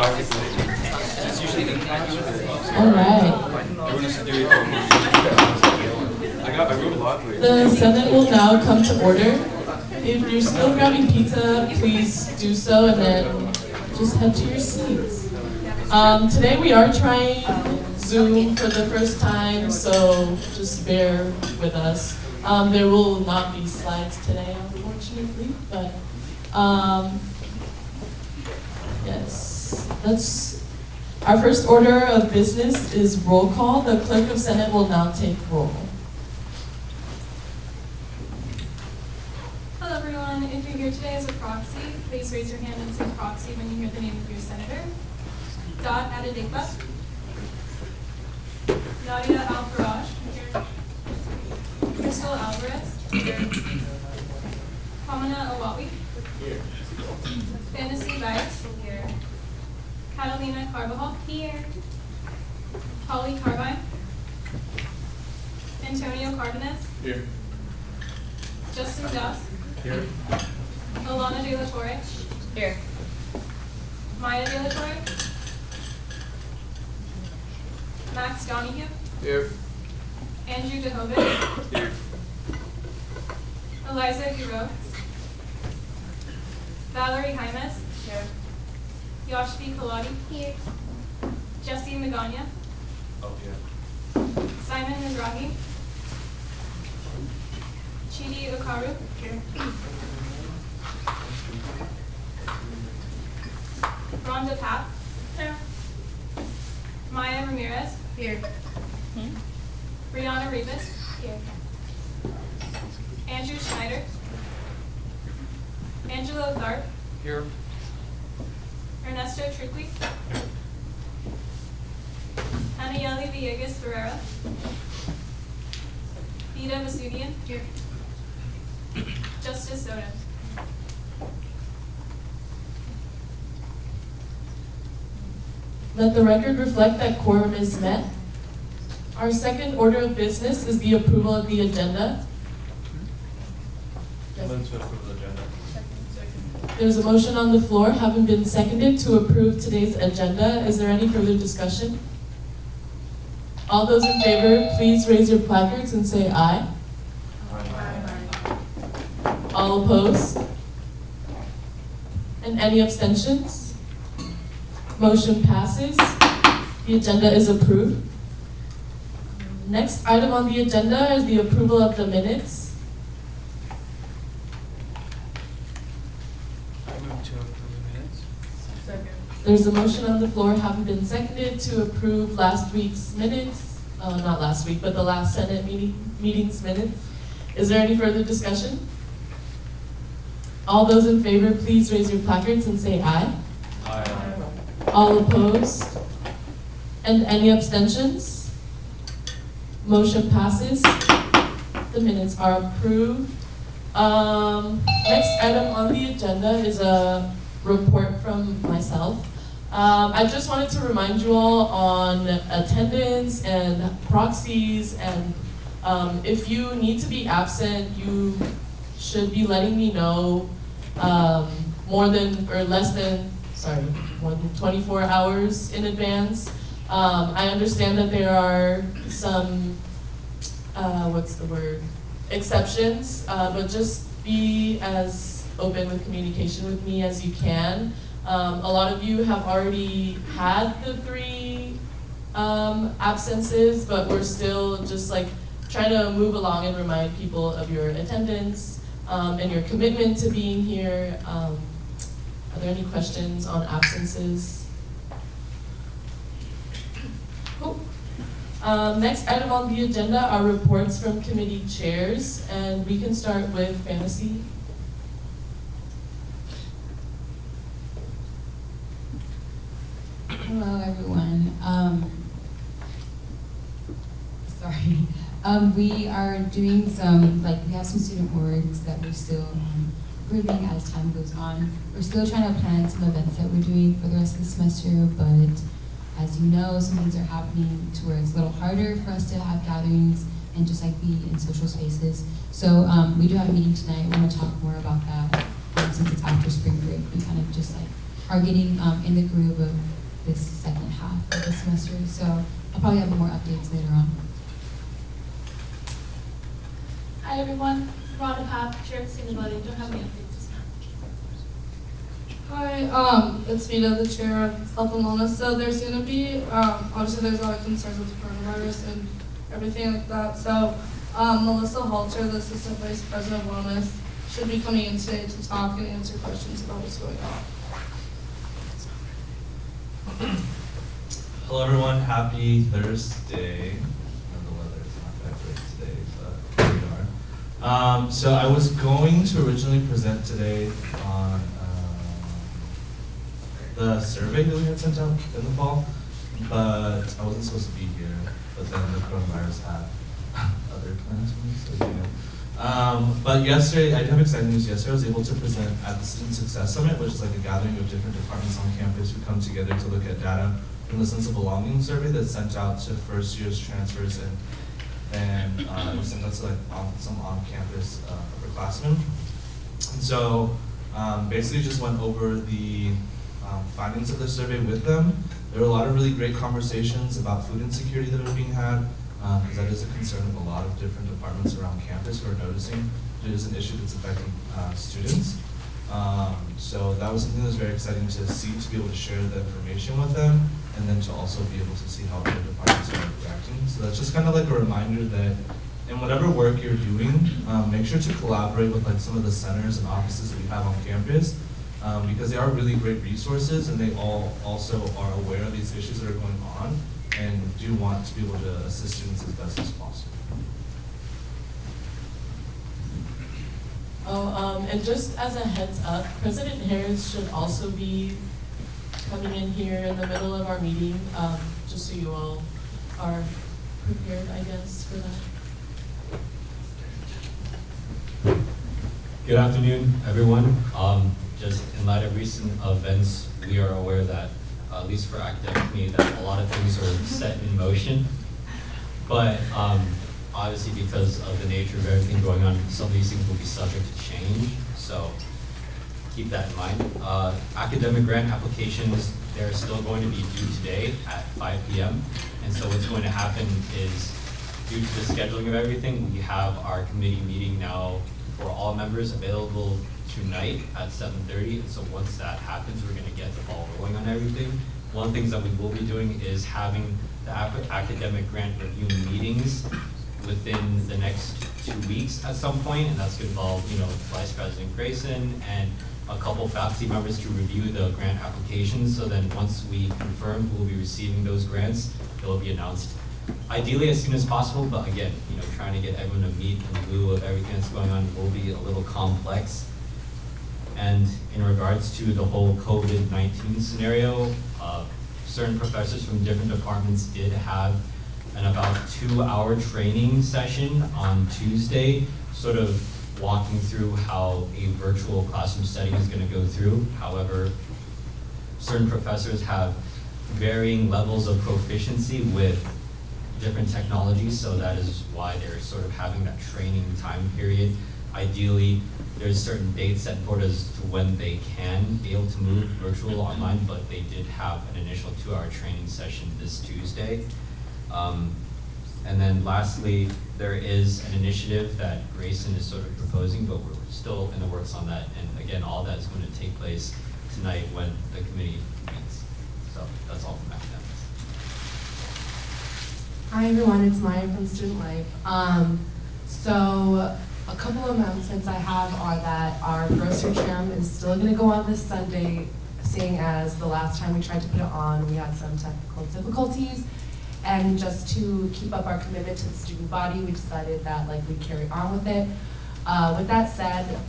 All right. The Senate will now come to order. If you're still grabbing pizza, please do so and then just head to your seats. Today we are trying Zoom for the first time, so just bear with us. There will not be slides today, unfortunately, but yes, that's our first order of business is roll call. The clerk of Senate will now take roll. Hello everyone, if you're here today as a proxy, please raise your hand and say proxy when you hear the name of your senator. Dot Adedepa. Nadia Al-Faraj. Crystal Alvarez. Here. Pamela Awawi. Here. Fantasy Bias. Here. Catalina Carvajal. Here. Holly Carvine. Antonio Cardenas. Here. Justin Duss. Here. Alana De La Torre. Here. Maya De La Torre. Max Donahue. Here. Andrew DeHoven. Here. Eliza Giro. Valerie Jaimes. Here. Yoshvi Kaladi. Here. Jesse Magana. Oh, yeah. Simon Mizrahi. Chidi Okaru. Here. Rhonda Papp. Here. Maya Ramirez. Here. Brianna Rivas. Here. Andrew Schneider. Angelo Tharp. Here. Ernesto Triqui. Anayeli Villegas Ferreira. Vida Vasugian. Here. Justice Soda. Let the record reflect that quorum is met. Our second order of business is the approval of the agenda. Yes. Move to approve the agenda. There's a motion on the floor, having been seconded, to approve today's agenda. Is there any further discussion? All those in favor, please raise your placards and say aye. Aye. All opposed? And any abstentions? Motion passes. The agenda is approved. Next item on the agenda is the approval of the minutes. I move to approve the minutes. There's a motion on the floor, having been seconded, to approve last week's minutes. Not last week, but the last Senate meeting's minutes. Is there any further discussion? All those in favor, please raise your placards and say aye. Aye. All opposed? And any abstentions? Motion passes. The minutes are approved. Next item on the agenda is a report from myself. I just wanted to remind you all on attendance and proxies, and if you need to be absent, you should be letting me know more than 24 hours in advance. I understand that there are some, exceptions, but just be as open with communication with me as you can. A lot of you have already had the 3 absences, but we're still just like trying to move along and remind people of your attendance and your commitment to being here. Are there any questions on absences? Cool. Next item on the agenda are reports from committee chairs, and we can start with Fantasy. Hello, everyone. We are doing some, we have some student orgs that we're still improving as time goes on. We're still trying to plan some events that we're doing for the rest of the semester, but as you know, some things are happening to where it's a little harder for us to have gatherings and just be in social spaces. So we do have a meeting tonight. We're going to talk more about that since it's after spring break. We kind of just are getting in the groove of probably have more updates later on. Hi everyone, Rhonda Papp, Chair of Sustainability. Don't have any updates this month. Hi, it's Vita, the chair of Health and Wellness. So there's going to be, obviously there's a lot of concerns with coronavirus and everything like that. So Melissa Halter, the Assistant Vice President of Wellness, should be coming in today to talk and answer questions about what's going on. Hello everyone, happy Thursday. The weather is not that great today, but here we are. So I was going to originally present today on the survey that we had sent out in the fall, but I wasn't supposed to be here, but then the coronavirus had other plans for me, so yeah. But yesterday, I do have exciting news. Yesterday I was able to present at the Student Success Summit, which is like a gathering of different departments on campus who come together to look at data from the Sense of Belonging survey that's sent out to first year's transfers and it was sent out to like some on-campus upperclassmen. And so basically just went over the findings of the survey with them. There were a lot of really great conversations about food insecurity that are being had, because that is a concern of a lot of different departments around campus who are noticing it is an issue that's affecting students. So that was something that was very exciting to see, to be able to share the information with them, and then to also be able to see how other departments are reacting. So that's just kind of like a reminder that in whatever work you're doing, make sure to collaborate with like some of the centers and offices that we have on campus, because they are really great resources, and they all also are aware of these issues that are going on and do want to be able to assist students as best as possible. Oh, and just as a heads up, President Harris should also be coming in here in the middle of our meeting, just so you all are prepared, I guess, for that. Good afternoon, everyone. Just in light of recent events, we are aware that, at least for academic community, that a lot of things are set in motion. But obviously, because of the nature of everything going on, some of these things will be subject to change. So keep that in mind. Academic grant applications, they're still going to be due today at 5 p.m. And so what's going to happen is, due to the scheduling of everything, we have our committee meeting now for all members available tonight at 7:30. And so once that happens, we're going to get the ball rolling on everything. One of the things that we will be doing is having the academic grant review meetings within the next 2 weeks at some point, and that's going to involve, Vice President Grayson and a couple faculty members to review the grant applications. So then once we confirm who will be receiving those grants, they'll be announced ideally as soon as possible, but again, trying to get everyone to meet in lieu of everything that's going on will be a little complex. And in regards to the whole COVID-19 scenario, certain professors from different departments did have an about 2-hour training session on Tuesday, sort of walking through how a virtual classroom setting is going to go through. However, certain professors have varying levels of proficiency with different technologies, so that is why they're sort of having that training time period. Ideally, there's certain dates set forward as to when they can be able to move virtual online, but they did have an initial 2-hour training session this Tuesday. And then lastly, there is an initiative that Grayson is sort of proposing, but we're still in the works on that. And again, all that is going to take place tonight when the committee meets. So that's all from academics. Hi everyone, it's Maya from Student Life. So a couple of announcements I have are that our grocery tram is still going to go on this Sunday, seeing as the last time we tried to put it on, we had some technical difficulties. And just to keep up our commitment to the student body, we decided that we'd carry on with it. With that said,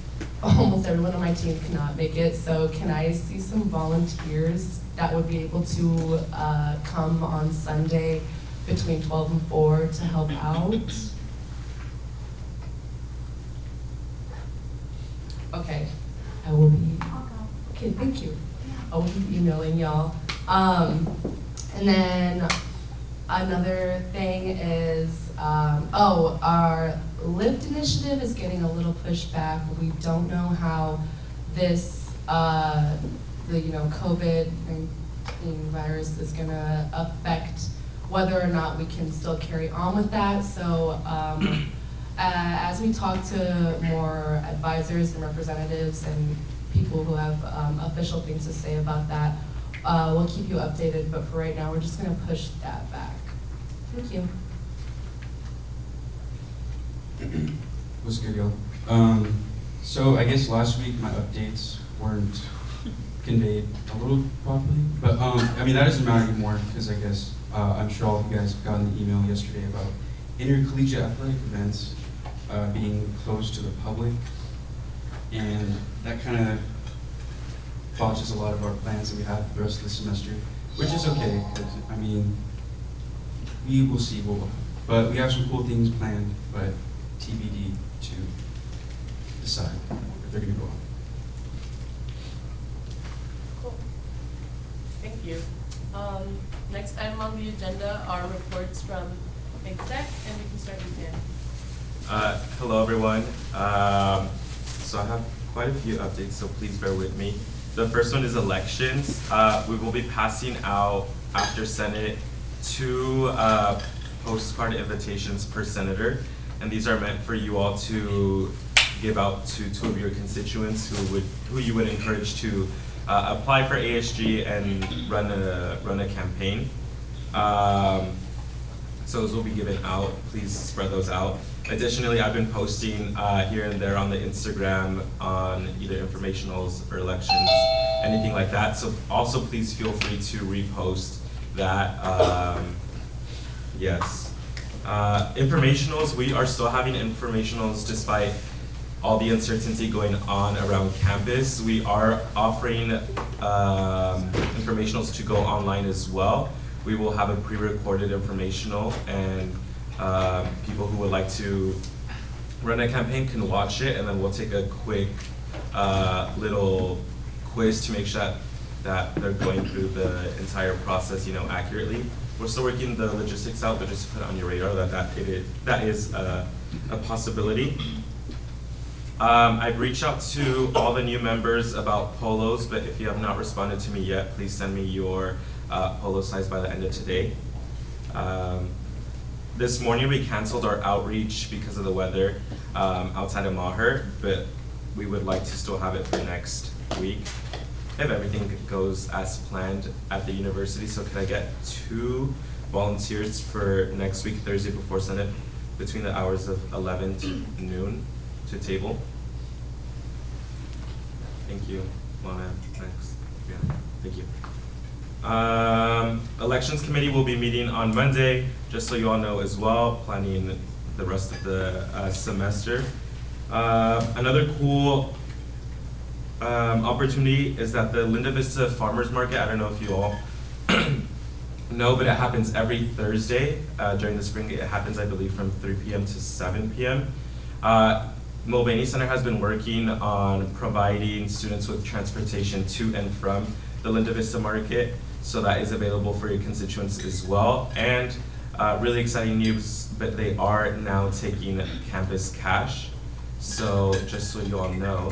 almost everyone on my team cannot make it, so can I see some volunteers that would be able to come on Sunday between 12 and 4 to help out? Okay, I will be, okay, thank you. I will be emailing y'all. And then another thing is, our Lift initiative is getting a little pushback. We don't know how this, the COVID-19 virus is gonna affect whether or not we can still carry on with that. So as we talk to more advisors and representatives and people who have official things to say about that, we'll keep you updated, but for right now, we're just gonna push that back. Thank you. What's good, y'all? So I guess last week my updates weren't conveyed a little properly, but I mean that doesn't matter anymore because I guess I'm sure all of you guys have gotten the email yesterday about intercollegiate athletic events being closed to the public, and that kind of botches a lot of our plans that we had for the rest of the semester, which is okay because I mean we will see what will happen. But we have some cool things planned, but TBD to decide if they're going to go on. Cool. Thank you. Next item on the agenda are reports from exec, and we can start with Dan. Hello, everyone. So I have quite a few updates, so please bear with me. The first one is elections. We will be passing out after Senate 2 postcard invitations per senator, and these are meant for you all to give out to 2 of your constituents who you would encourage to apply for ASG and run a campaign. So those will be given out. Please spread those out. Additionally, I've been posting here and there on the Instagram on either informationals or elections, anything like that. So also please feel free to repost that. Yes. Informationals, we are still having informationals despite all the uncertainty going on around campus. We are offering informationals to go online as well. We will have a pre-recorded informational, and people who would like to run a campaign can watch it, and then we'll take a quick little quiz to make sure that they're going through the entire process, accurately. We're still working the logistics out, but just to put it on your radar that is a possibility. I've reached out to all the new members about polos, but if you have not responded to me yet, please send me your polo size by the end of today. This morning we canceled our outreach because of the weather outside of Maher, but we would like to still have it for next week if everything goes as planned at the university. So could I get 2 volunteers for next week, Thursday before Senate, between the hours of 11 to noon to table? Thank you. Lana, thanks. Yeah, thank you. Elections committee will be meeting on Monday, just so you all know as well, planning the rest of the semester. Another cool opportunity is that the Linda Vista Farmers Market, I don't know if you all know, but it happens every Thursday during the spring. It happens, I believe, from 3 p.m. to 7 p.m. Mulvaney Center has been working on providing students with transportation to and from the Linda Vista Market, so that is available for your constituents as well. And really exciting news, but they are now taking campus cash. So just so you all know,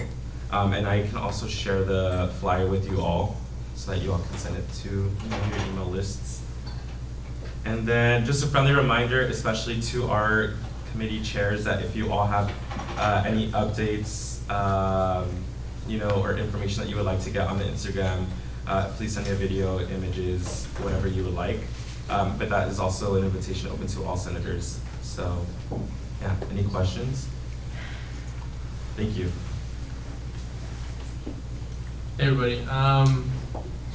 and I can also share the flyer with you all so that you all can send it to your email lists. And then just a friendly reminder, especially to our committee chairs, that if you all have any updates, or information that you would like to get on the Instagram, please send me a video, images, whatever you would like. But that is also an invitation open to all senators. So, yeah, any questions? Thank you. Hey everybody,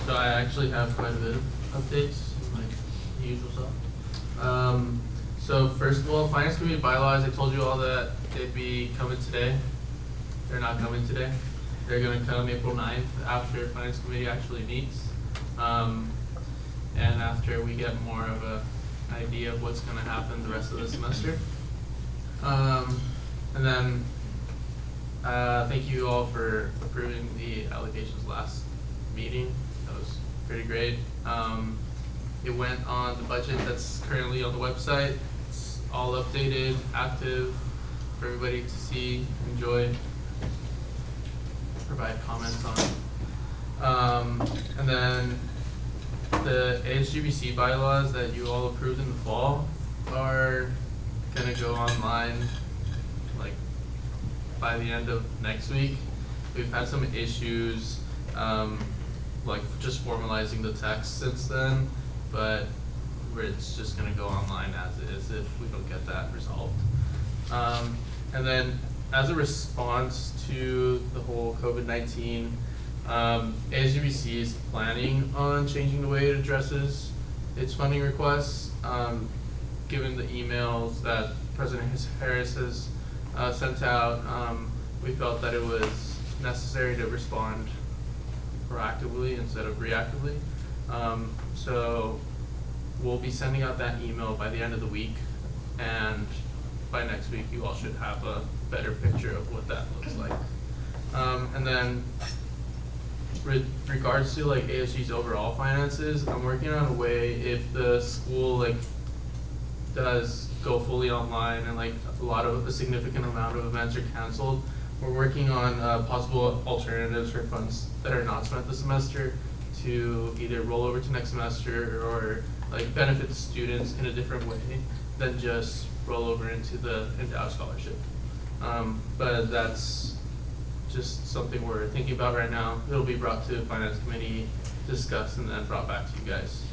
so I actually have quite a bit of updates, like the usual stuff. So first of all, Finance Committee bylaws, I told you all that they'd be coming today. They're not coming today. They're gonna come April 9th after Finance Committee actually meets. And after we get more of an idea of what's gonna happen the rest of the semester. And then thank you all for approving the allocations last meeting. That was pretty great. It went on the budget that's currently on the website. It's all updated, active for everybody to see, enjoy, provide comments on. And then the ASGBC bylaws that you all approved in the fall are gonna go online like by the end of next week. We've had some issues, like just formalizing the text since then, but it's just gonna go online as is if we don't get that resolved. And then as a response to the whole COVID-19, ASGBC is planning on changing the way it addresses its funding requests. Given the emails that President Harris has sent out, we felt that it was necessary to respond proactively instead of reactively. So we'll be sending out that email by the end of the week, and by next week you all should have a better picture of what that looks like. And then regards to like ASG's overall finances, I'm working on a way if the school like does go fully online and like a significant amount of events are canceled, we're working on possible alternatives for funds that are not spent this semester to either roll over to next semester or like benefit the students in a different way than just roll over into the endowed scholarship. But that's just something we're thinking about right now. It'll be brought to Finance Committee, discussed, and then brought back to you guys.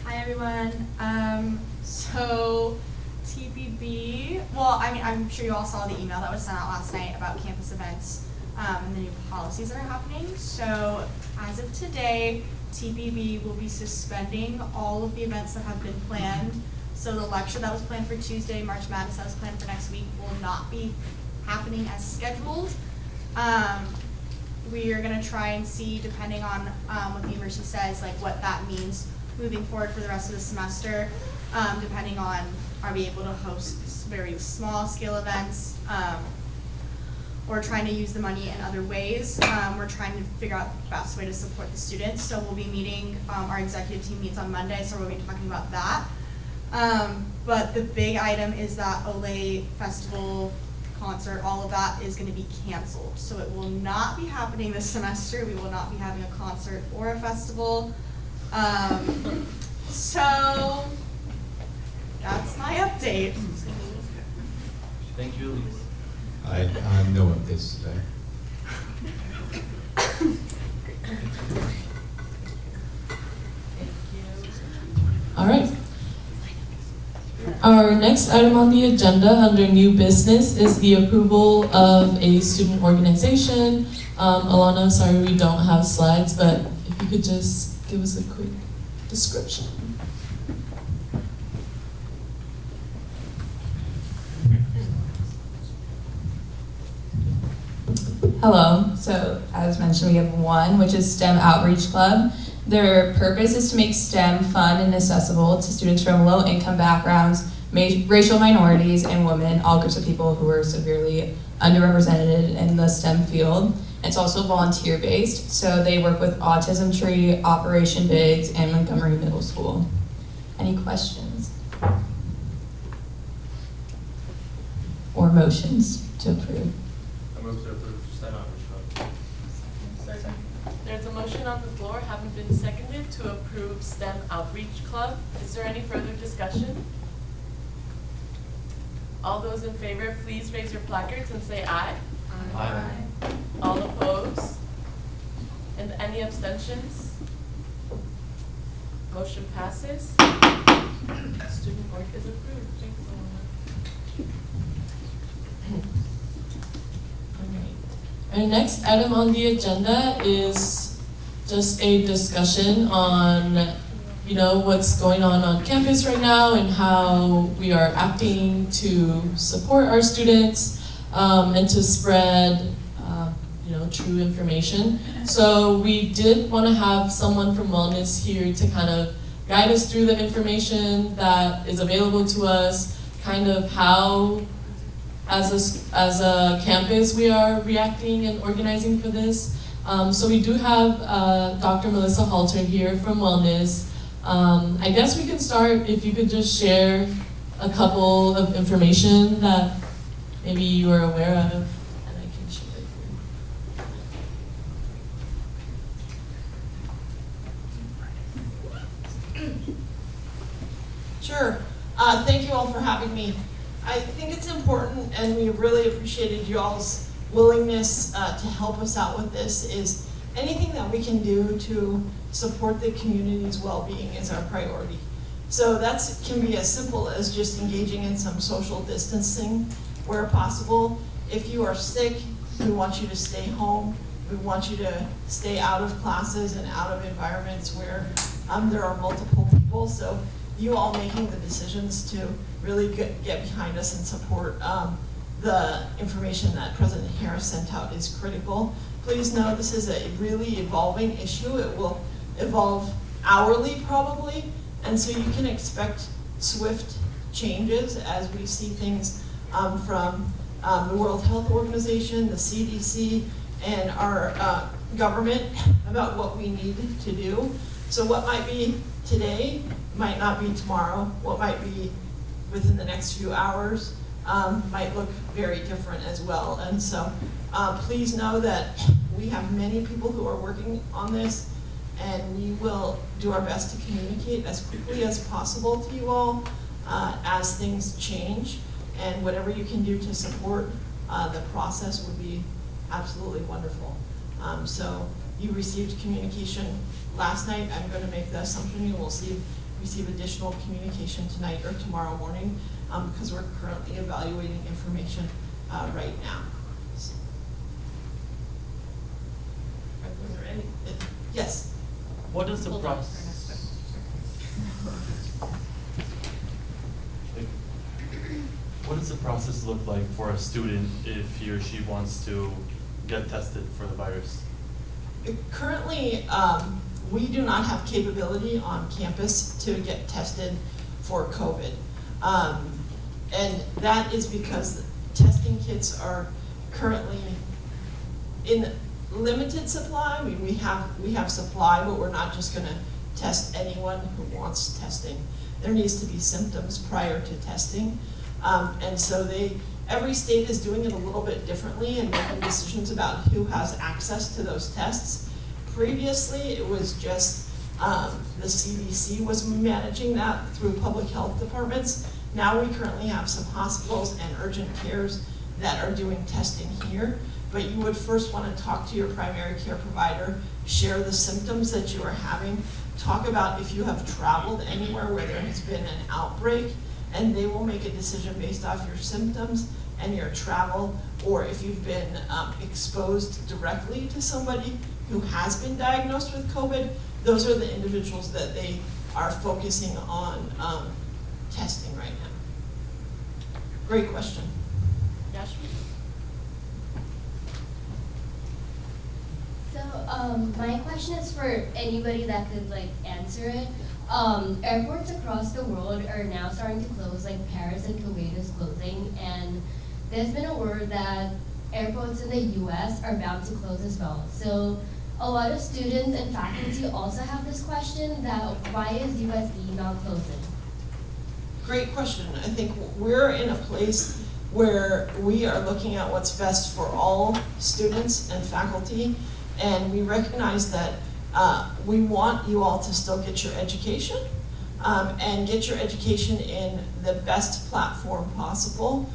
Hi everyone. So TBB, well, I mean, I'm sure you all saw the email that was sent out last night about campus events and the new policies that are happening. So as of today, TBB will be suspending all of the events that have been planned. So the lecture that was planned for Tuesday, March Madness, that was planned for next week, will not be happening as scheduled. We are gonna try and see, depending on what the university says, like what that means moving forward for the rest of the semester, depending on, are we able to host very small scale events, or trying to use the money in other ways. We're trying to figure out the best way to support the students. So we'll be meeting, our executive team meets on Monday, so we'll be talking about that. But the big item is that Olay Festival concert, all of that is gonna be canceled. So it will not be happening this semester. We will not be having a concert or a festival. So that's my update. Thank you, Elise. I have no updates today. All right. Our next item on the agenda under new business is the approval of a student organization. Alana, sorry we don't have slides, but if you could just give us a quick description. Hello. So as mentioned, we have one, which is STEM Outreach Club. Their purpose is to make STEM fun and accessible to students from low-income backgrounds, racial minorities, and women, all groups of people who are severely underrepresented in the STEM field. It's also volunteer-based, so they work with Autism Tree, Operation Biggs, and Montgomery Middle School. Any questions? Or motions to approve? I move to approve STEM Outreach Club. Second. There's a motion on the floor, having been seconded, to approve STEM Outreach Club. Is there any further discussion? All those in favor, please raise your placards and say aye. Aye. All opposed? And any abstentions? Motion passes. Student org is approved. Thanks, Alana. Our next item on the agenda is just a discussion on, you know, what's going on campus right now and how we are acting to support our students and to spread, you know, true information. So we did want to have someone from Wellness here to kind of guide us through the information that is available to us, kind of how as a campus we are reacting and organizing for this. So we do have Dr. Melissa Halter here from Wellness. I guess we can start if you could just share a couple of information that maybe you are aware of, and I can share it Sure. Thank you all for having me. I think it's important, and we really appreciated y'all's willingness to help us out with this, is anything that we can do to support the community's well-being is our priority. So that can be as simple as just engaging in some social distancing where possible. If you are sick, we want you to stay home. We want you to stay out of classes and out of environments where there are multiple people. So you all making the decisions to really get behind us and support the information that President Harris sent out is critical. Please know this is a really evolving issue. It will evolve hourly probably, and so you can expect swift changes as we see things from the World Health Organization, the CDC, and our government about what we need to do. So what might be today might not be tomorrow. What might be within the next few hours might look very different as well. And so please know that we have many people who are working on this, and we will do our best to communicate as quickly as possible to you all as things change. And whatever you can do to support the process would be absolutely wonderful. So you received communication last night. I'm going to make the assumption you will receive additional communication tonight or tomorrow morning because we're currently evaluating information right now. So, was there any? Yes. What is the process? What does the process look like for a student if he or she wants to get tested for the virus? Currently, we do not have capability on campus to get tested for COVID. And that is because testing kits are currently in limited supply. I mean, we have supply, but we're not just gonna test anyone who wants testing. There needs to be symptoms prior to testing. And so every state is doing it a little bit differently and making decisions about who has access to those tests. Previously, it was just the CDC was managing that through public health departments. Now we currently have some hospitals and urgent cares that are doing testing here, but you would first want to talk to your primary care provider, share the symptoms that you are having, talk about if you have traveled anywhere where there has been an outbreak, and they will make a decision based off your symptoms and your travel, or if you've been exposed directly to somebody who has been diagnosed with COVID. Those are the individuals that they are focusing on testing right now. Great question. Yashmi? So my question is for anybody that could answer it. Airports across the world are now starting to close, like Paris and Kuwait is closing, and there's been a word that airports in the US are bound to close as well. So a lot of students and faculty also have this question that why is USD not closing? Great question. I think we're in a place where we are looking at what's best for all students and faculty, and we recognize that we want you all to still get your education and get your education in the best platform possible.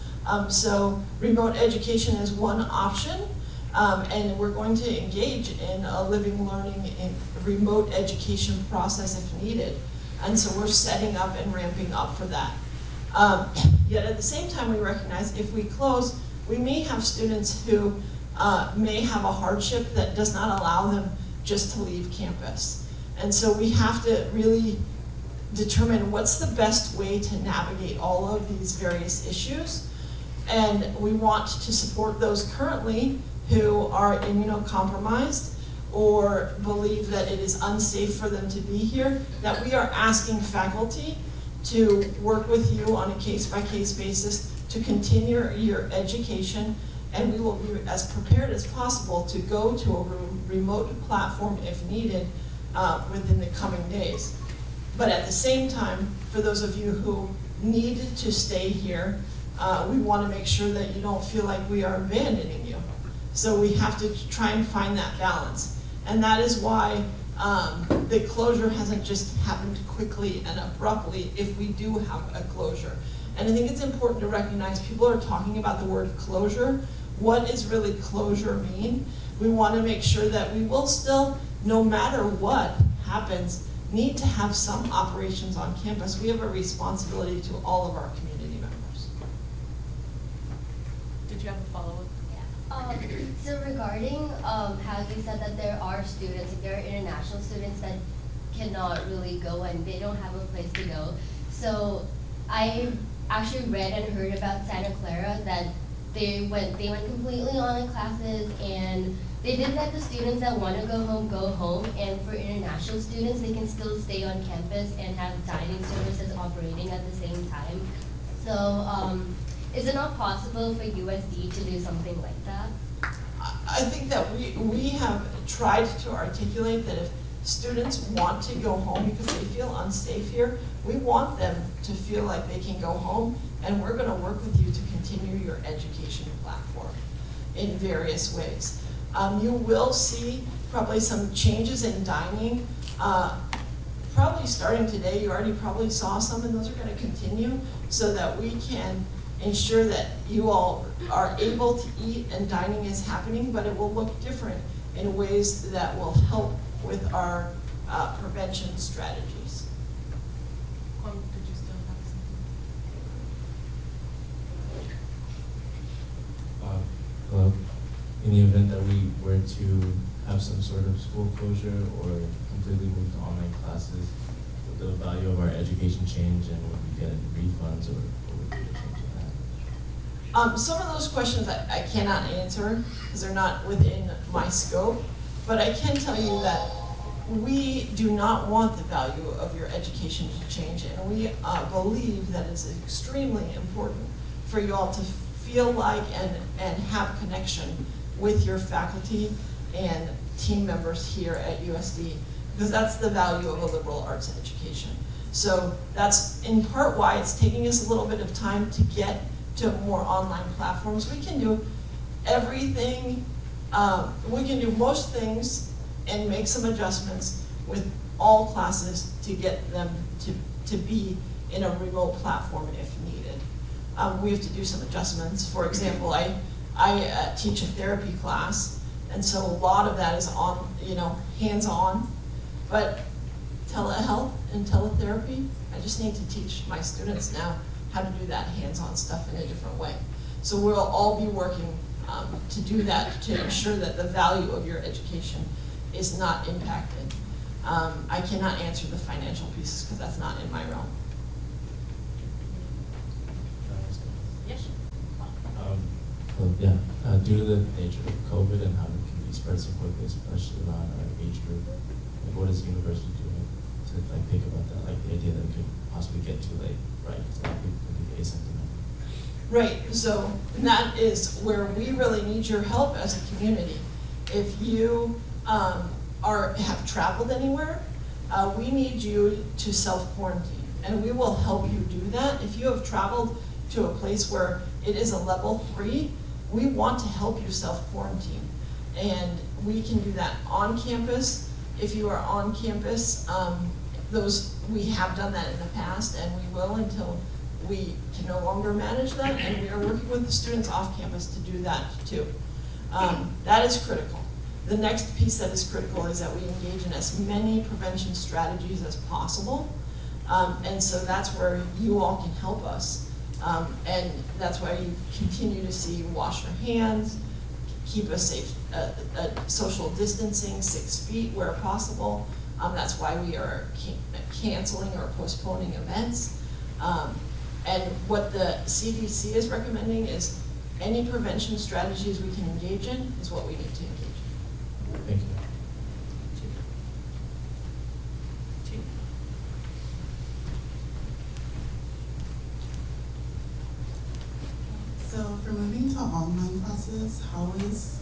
So remote education is one option, and we're going to engage in a living learning and remote education process if needed. And so we're setting up and ramping up for that. Yet at the same time, we recognize if we close, we may have students who may have a hardship that does not allow them just to leave campus. And so we have to really determine what's the best way to navigate all of these various issues. And we want to support those currently who are immunocompromised or believe that it is unsafe for them to be here, that we are asking faculty to work with you on a case-by-case basis to continue your education, and we will be as prepared as possible to go to a remote platform if needed within the coming days. But at the same time, for those of you who need to stay here, we want to make sure that you don't feel like we are abandoning you. So we have to try and find that balance. And that is why the closure hasn't just happened quickly and abruptly if we do have a closure. And I think it's important to recognize people are talking about the word closure. What does really closure mean? We want to make sure that we will still, no matter what happens, need to have some operations on campus. We have a responsibility to all of our community members. Did you have a follow-up? So regarding how you said that there are students, like there are international students that cannot really go and they don't have a place to go. So I actually read and heard about Santa Clara that they went completely online classes, and they did let the students that want to go home, and for international students they can still stay on campus and have dining services operating at the same time. So is it not possible for USD to do something like that? I think that we have tried to articulate that if students want to go home because they feel unsafe here, we want them to feel like they can go home, and we're going to work with you to continue your education platform in various ways. You will see probably some changes in dining. Probably starting today, you already probably saw some, and those are going to continue so that we can ensure that you all are able to eat and dining is happening, but it will look different in ways that will help with our prevention strategies. Did you still have something? Hello. In the event that we were to have some sort of school closure or completely move to online classes, would the value of our education change, and would we get refunds, or would we change that? Some of those questions I cannot answer because they're not within my scope, but I can tell you that we do not want the value of your education to change, and we believe that it's extremely important for you all to feel like and have connection with your faculty and team members here at USD, because that's the value of a liberal arts education. So that's in part why it's taking us a little bit of time to get to more online platforms. We can do everything, we can do most things and make some adjustments with all classes to get them to be in a remote platform if needed. We have to do some adjustments. For example, I teach a therapy class, and so a lot of that is on, hands-on, but telehealth and teletherapy, I just need to teach my students now how to do that hands-on stuff in a different way. So we'll all be working to do that, to ensure that the value of your education is not impacted. I cannot answer the financial pieces because that's not in my realm. Yes. Well, yeah, due to the nature of COVID and how it can be spread so quickly, especially around our age group, like what is the university doing to think about that? Like the idea that it could possibly get too late, right? Because a lot of people could be asymptomatic. Right, so that is where we really need your help as a community. If you have traveled anywhere, we need you to self-quarantine, and we will help you do that. If you have traveled to a place where it is a level 3, we want to help you self-quarantine, and we can do that on campus. If you are on campus, we have done that in the past, and we will until we can no longer manage that, and we are working with the students off campus to do that too. That is critical. The next piece that is critical is that we engage in as many prevention strategies as possible, and so that's where you all can help us. And that's why you continue to see wash your hands, keep a safe social distancing, 6 feet where possible. That's why we are canceling or postponing events. And what the CDC is recommending is any prevention strategies we can engage in is what we need to engage in. Thank you. So for moving to online classes, how is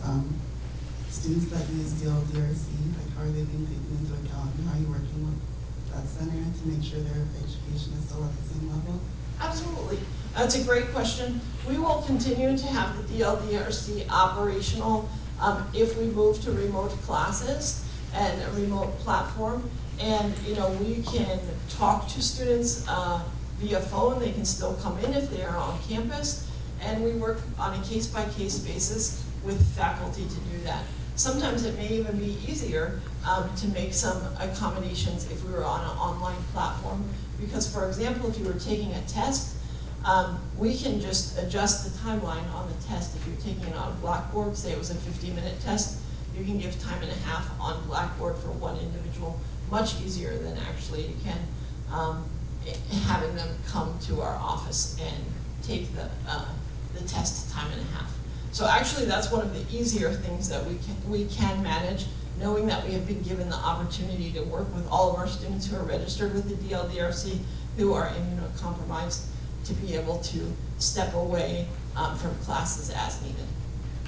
students that use DLDRC, like how are they being taken into account, and how are you working with that center to make sure their education is still at the same level? Absolutely. That's a great question. We will continue to have the DLDRC operational if we move to remote classes. and a remote platform. And, you know, we can talk to students via phone. They can still come in if they are on campus. And we work on a case-by-case basis with faculty to do that. Sometimes it may even be easier to make some accommodations if we were on an online platform. Because, for example, if you were taking a test, we can just adjust the timeline on the test. If you're taking it on Blackboard, say it was a 50-minute test, you can give time and a half on Blackboard for one individual, much easier than actually you can having them come to our office and take the test time and a half. So actually that's one of the easier things that we can manage, knowing that we have been given the opportunity to work with all of our students who are registered with the DLDRC who are immunocompromised to be able to step away from classes as needed.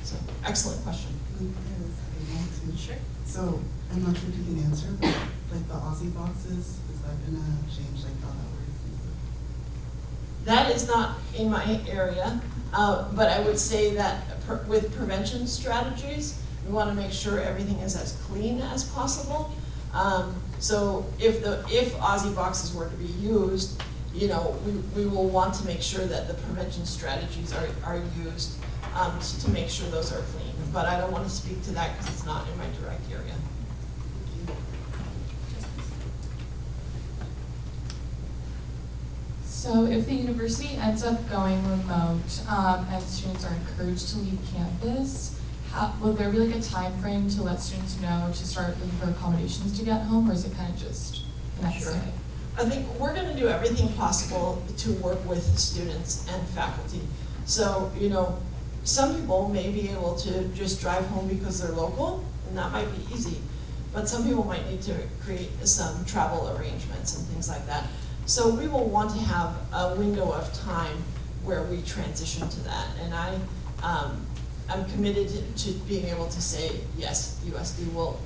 So excellent question. Sure. So I'm not sure if you can answer, but like the Aussie boxes, is that gonna change like how that works? That is not in my area, but I would say that with prevention strategies, we want to make sure everything is as clean as possible. So if Aussie boxes were to be used, you know, we will want to make sure that the prevention strategies are used to make sure those are clean. But I don't want to speak to that because it's not in my direct area. So if the university ends up going remote and students are encouraged to leave campus, will there be like a time frame to let students know to start looking for accommodations to get home, or is it kind of just the next day? I think we're going to do everything possible to work with students and faculty. So, you know, some people may be able to just drive home because they're local, and that might be easy. But some people might need to create some travel arrangements and things like that. So we will want to have a window of time where we transition to that. And I'm committed to being able to say, yes, USD will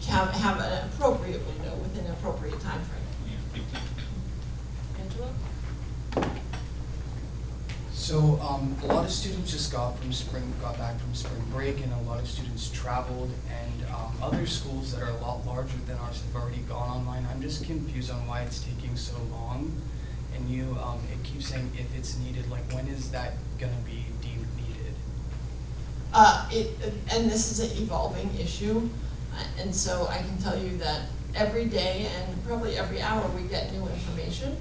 have an appropriate window within an appropriate time frame. Angela? So a lot of students just got back from spring break, and a lot of students traveled, and other schools that are a lot larger than ours have already gone online. I'm just confused on why it's taking so long. And it keeps saying if it's needed. Like, when is that gonna be deemed needed? And this is an evolving issue, and so I can tell you that every day and probably every hour we get new information.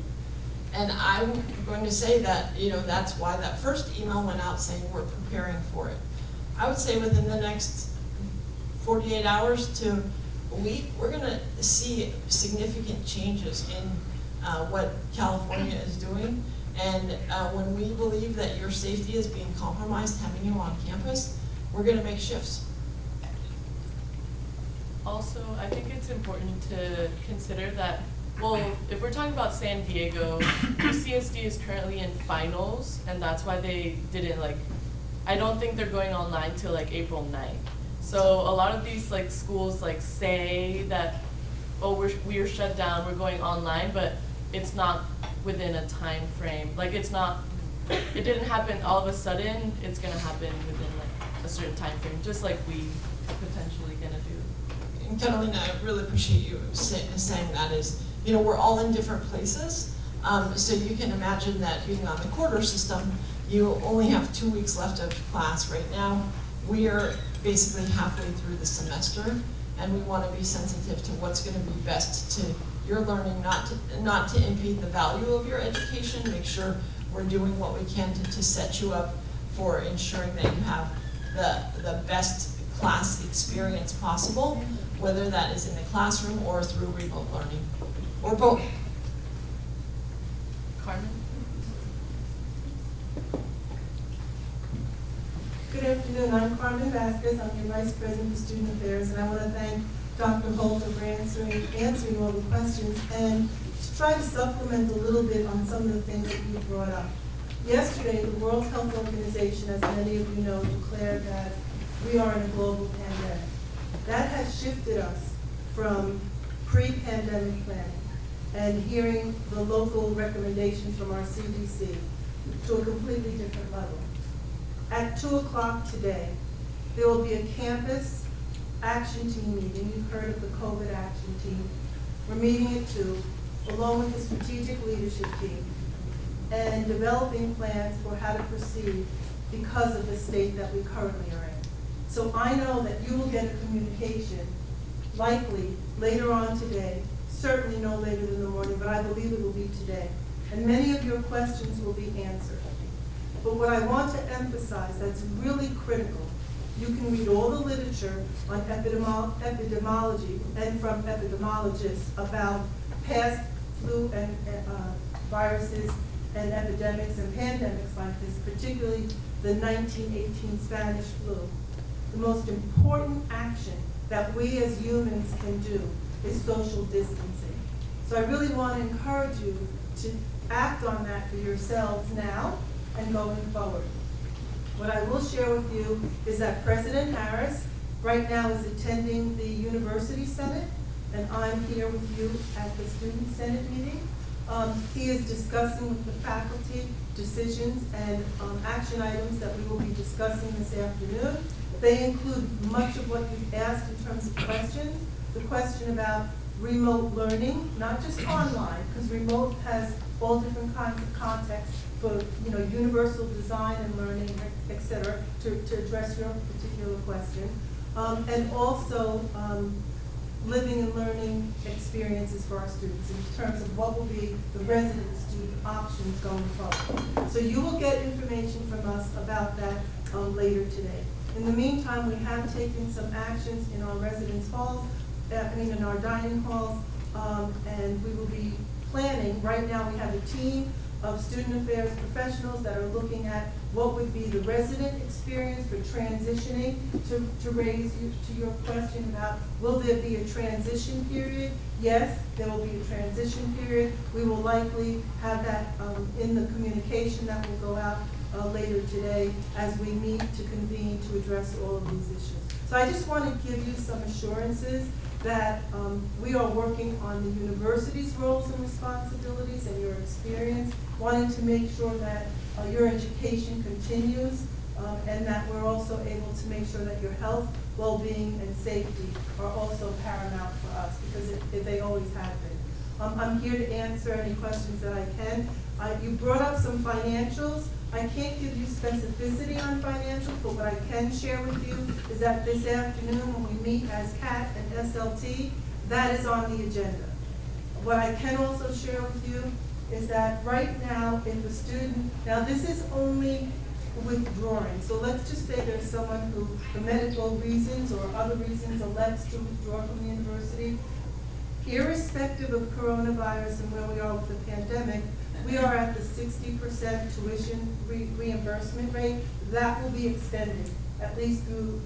And I'm going to say that, you know, that's why that first email went out saying we're preparing for it. I would say within the next 48 hours to a week, we're going to see significant changes in what California is doing. And when we believe that your safety is being compromised having you on campus, we're going to make shifts. Also, I think it's important to consider that, well, if we're talking about San Diego, UCSD is currently in finals, and that's why they didn't I don't think they're going online till April 9th. So a lot of these schools say that, oh, we're shut down, we're going online, but it's not within a time frame. It didn't happen all of a sudden, it's gonna happen within a certain time frame, just like we potentially gonna do. And Catalina, I really appreciate you saying that is, you know, we're all in different places. So you can imagine that being on the quarter system, you only have 2 weeks left of class right now. We are basically halfway through the semester, and we want to be sensitive to what's going to be best to your learning, not to impede the value of your education. Make sure we're doing what we can to set you up for ensuring that you have the best class experience possible, whether that is in the classroom or through remote learning, or both. Carmen? Good afternoon, I'm Carmen Vasquez, I'm your Vice President of Student Affairs, and I want to thank Dr. Holter for answering all the questions, and to try to supplement a little bit on some of the things that you brought up. Yesterday, the World Health Organization, as many of you know, declared that we are in a global pandemic. That has shifted us from pre-pandemic planning and hearing the local recommendations from our CDC to a completely different level. At 2 o'clock today, there will be a campus action team meeting. You've heard of the COVID action team. We're meeting at 2, along with the strategic leadership team, and developing plans for how to proceed because of the state that we currently are in. So I know that you will get a communication, likely later on today, certainly no later than the morning, but I believe it will be today. And many of your questions will be answered. But what I want to emphasize that's really critical, you can read all the literature on epidemiology and from epidemiologists about past flu and viruses and epidemics and pandemics like this, particularly the 1918 Spanish flu. The most important action that we as humans can do is social distancing. So I really want to encourage you to act on that for yourselves now and going forward. What I will share with you is that President Harris right now is attending the University Senate, and I'm here with you at the Student Senate meeting. He is discussing with the faculty decisions and action items that we will be discussing this afternoon. They include much of what you've asked in terms of questions. The question about remote learning, not just online, because remote has all different kinds of contexts for universal design and learning, et cetera, to address your particular question. And also living and learning experiences for our students in terms of what will be the resident student options going forward. So you will get information from us about that later today. In the meantime, we have taken some actions in our residence halls, in our dining halls, and we will be planning. Right now we have a team of student affairs professionals that are looking at what would be the resident experience for transitioning, to raise you to your question about will there be a transition period? Yes, there will be a transition period. We will likely have that in the communication that will go out later today as we meet to convene to address all of these issues. So I just want to give you some assurances that we are working on the university's roles and responsibilities and your experience, wanting to make sure that your education continues and that we're also able to make sure that your health, well-being, and safety are also paramount for us because they always have been. I'm here to answer any questions that I can. You brought up some financials. I can't give you specificity on financials, but what I can share with you is that this afternoon when we meet as CAT and SLT, that is on the agenda. What I can also share with you is that right now, if a student, now this is only withdrawing, so let's just say there's someone who, for medical reasons or other reasons, elects to withdraw from the university, irrespective of coronavirus and where we are with the pandemic, we are at the 60% tuition reimbursement rate. That will be extended, at least through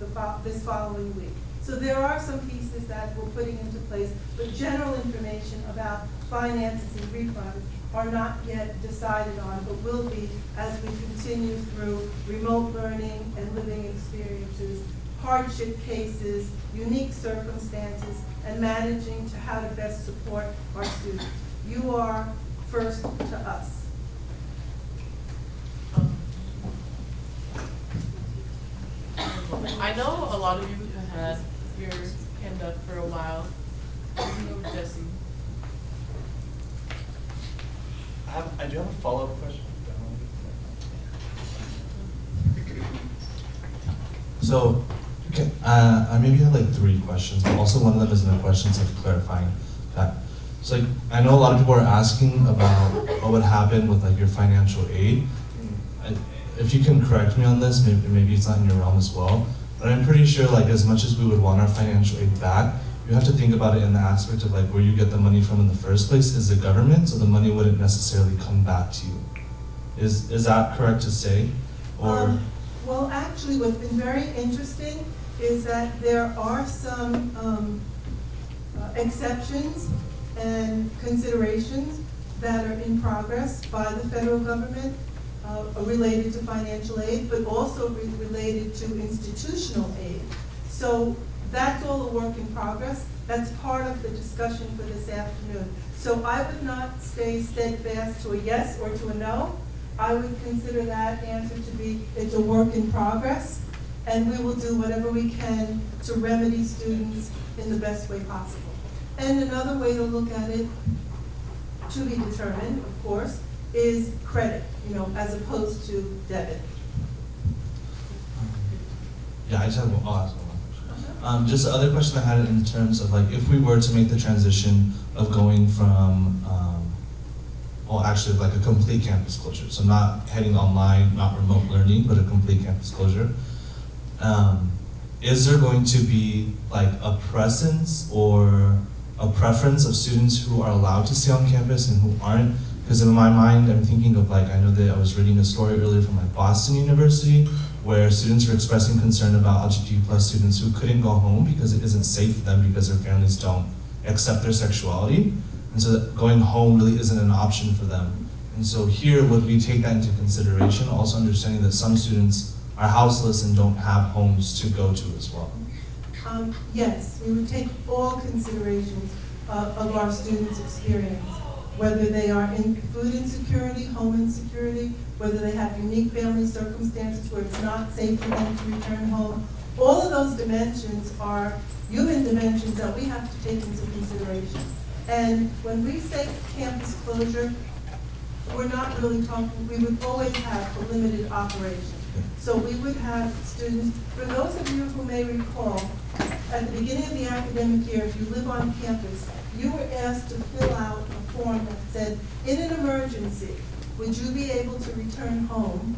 this following week. So there are some pieces that we're putting into place, but general information about finances and refunds are not yet decided on, but will be as we continue through remote learning and living experiences, hardship cases, unique circumstances, and managing to how to best support our students. You are first to us. I know a lot of you have had your hand up for a while. Jesse. I do have a follow-up question. So, okay, I maybe have like 3 questions, but also one of them isn't a question, so clarifying that. So like, I know a lot of people are asking about what would happen with like your financial aid. If you can correct me on this, maybe it's not in your realm as well, but I'm pretty sure like as much as we would want our financial aid back, you have to think about it in the aspect of like where you get the money from in the first place is the government, so the money wouldn't necessarily come back to you. Is that correct to say? Or well, actually, what's been very interesting is that there are some exceptions and considerations that are in progress by the federal government related to financial aid, but also related to institutional aid. So that's all a work in progress. That's part of the discussion for this afternoon. So I would not stay steadfast to a yes or to a no. I would consider that answer to be it's a work in progress. And we will do whatever we can to remedy students in the best way possible. And another way to look at it, to be determined, of course, is credit, as opposed to debit. Yeah, I just have, I'll ask one question. Just the other question I had in terms of like, if we were to make the transition of going from, well, actually like a complete campus closure, so not heading online, not remote learning, but a complete campus closure, is there going to be like a presence or a preference of students who are allowed to stay on campus and who aren't? Because in my mind, I'm thinking of like, I know that I was reading a story earlier from like Boston University, where students were expressing concern about LGBT+ students who couldn't go home because it isn't safe for them because their families don't accept their sexuality. And so that going home really isn't an option for them. And so here, would we take that into consideration, also understanding that some students are houseless and don't have homes to go to as well? Yes, we would take all considerations of our students' experience, whether they are in food insecurity, home insecurity, whether they have unique family circumstances where it's not safe for them to return home. All of those dimensions are human dimensions that we have to take into consideration. And when we say campus closure, we're not really talking, we would always have a limited operation. So we would have students, for those of you who may recall, at the beginning of the academic year, if you live on campus, you were asked to fill out a form that said, in an emergency, would you be able to return home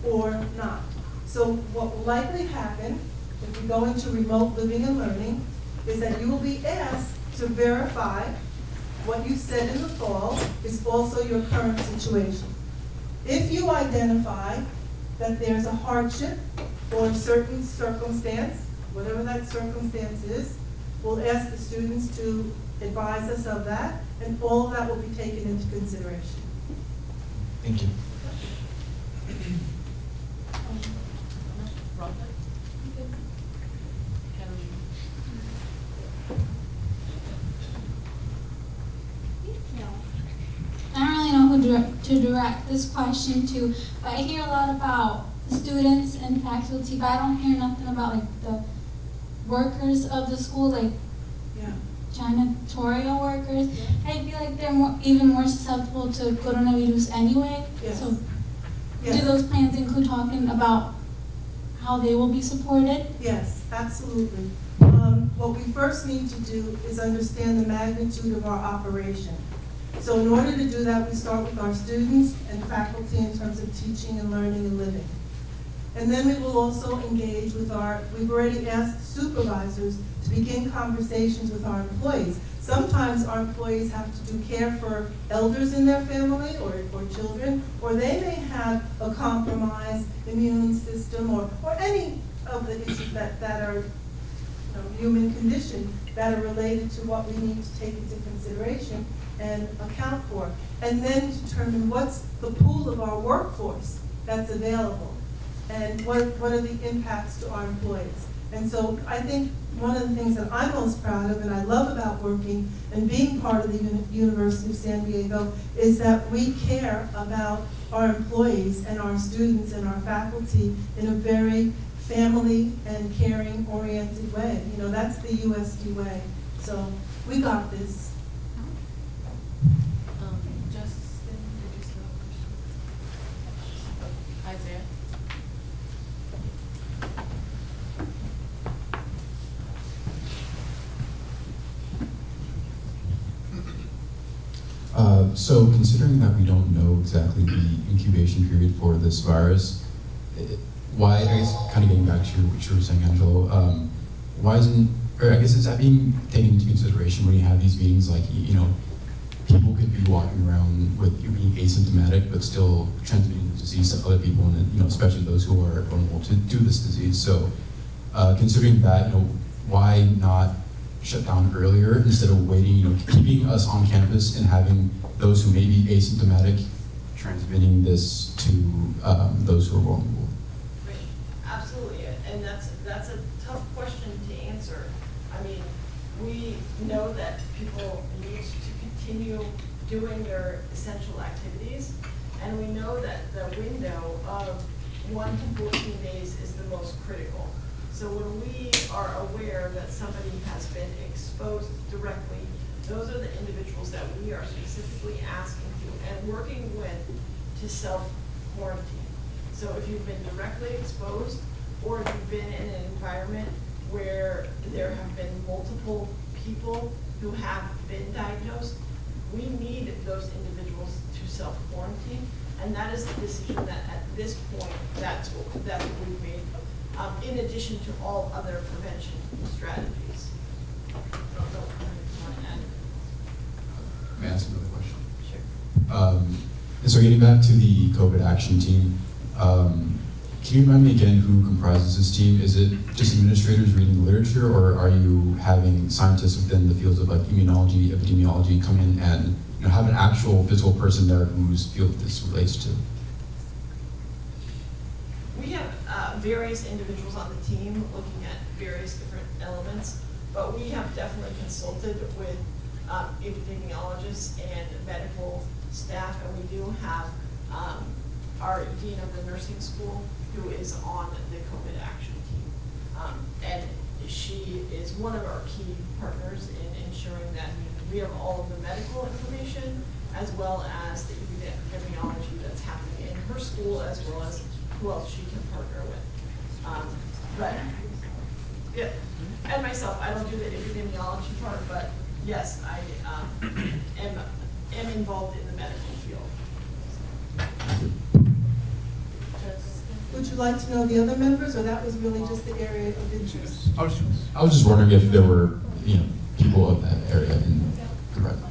or not? So what will likely happen, if you go into remote living and learning, is that you will be asked to verify what you said in the fall is also your current situation. If you identify that there's a hardship or a certain circumstance, whatever that circumstance is, we'll ask the students to advise us of that, and all of that will be taken into consideration. Thank you. I don't really know who to direct this question to, but I hear a lot about the students and faculty, but I don't hear nothing about like the workers of the school, like janitorial workers. I feel like they're even more susceptible to coronavirus anyway. Yes. So Yes. do those plans include talking about how they will be supported? Yes, absolutely. What we first need to do is understand the magnitude of our operation. So in order to do that, we start with our students and faculty in terms of teaching and learning and living. And then we will also engage with we've already asked supervisors to begin conversations with our employees. Sometimes our employees have to do care for elders in their family or children, or they may have a compromised immune system or any of the issues that are human condition that are related to what we need to take into consideration and account for. And then determine what's the pool of our workforce that's available and what are the impacts to our employees. And so I think one of the things that I'm most proud of and I love about working and being part of the University of San Diego is that we care about our employees and our students and our faculty in a very family and caring oriented way. That's the USD way. So we got this. Justin, did you still have a question? Isaiah? So considering that we don't know exactly the incubation period for this virus, why, I guess kind of getting back to what you were saying, Angelo, why isn't, or I guess is that being taken into consideration when you have these meetings, like, people could be walking around with being asymptomatic but still transmitting the disease to other people, and then, especially those who are vulnerable to this disease. So considering that, why not shut down earlier instead of waiting, keeping us on campus and having those who may be asymptomatic transmitting this to those who are vulnerable? Right. Absolutely, and that's a tough question to answer. I mean, we know that people need to continue doing their essential activities, and we know that the window of 1 to 14 days is the most critical. So when we are aware that somebody has been exposed directly, those are the individuals that we are specifically asking to and working with to self-quarantine. So if you've been directly exposed, or if you've been in an environment where there have been multiple people who have been diagnosed, we need those individuals to self-quarantine, and that is the decision that at this point, that's what we've made, in addition to all other prevention strategies. I don't know if you want to add. May I ask another question? Sure. So getting back to the COVID action team, can you remind me again who comprises this team? Is it just administrators reading literature, or are you having scientists within the fields of like immunology, epidemiology come in and have an actual physical person there whose field this relates to? We have various individuals on the team looking at various different elements, but we have definitely consulted with epidemiologists and medical staff, and we do have our dean of the nursing school who is on the COVID action team. And she is one of our key partners in ensuring that we have all of the medical information as well as the epidemiology that's happening in her school, as well as who else she can partner with. But yeah, and myself, I don't do the epidemiology part, but yes, I am involved in the medical field. Would you like to know the other members, or that was really just the area of interest? I was just wondering if there were, people of that area in the presence.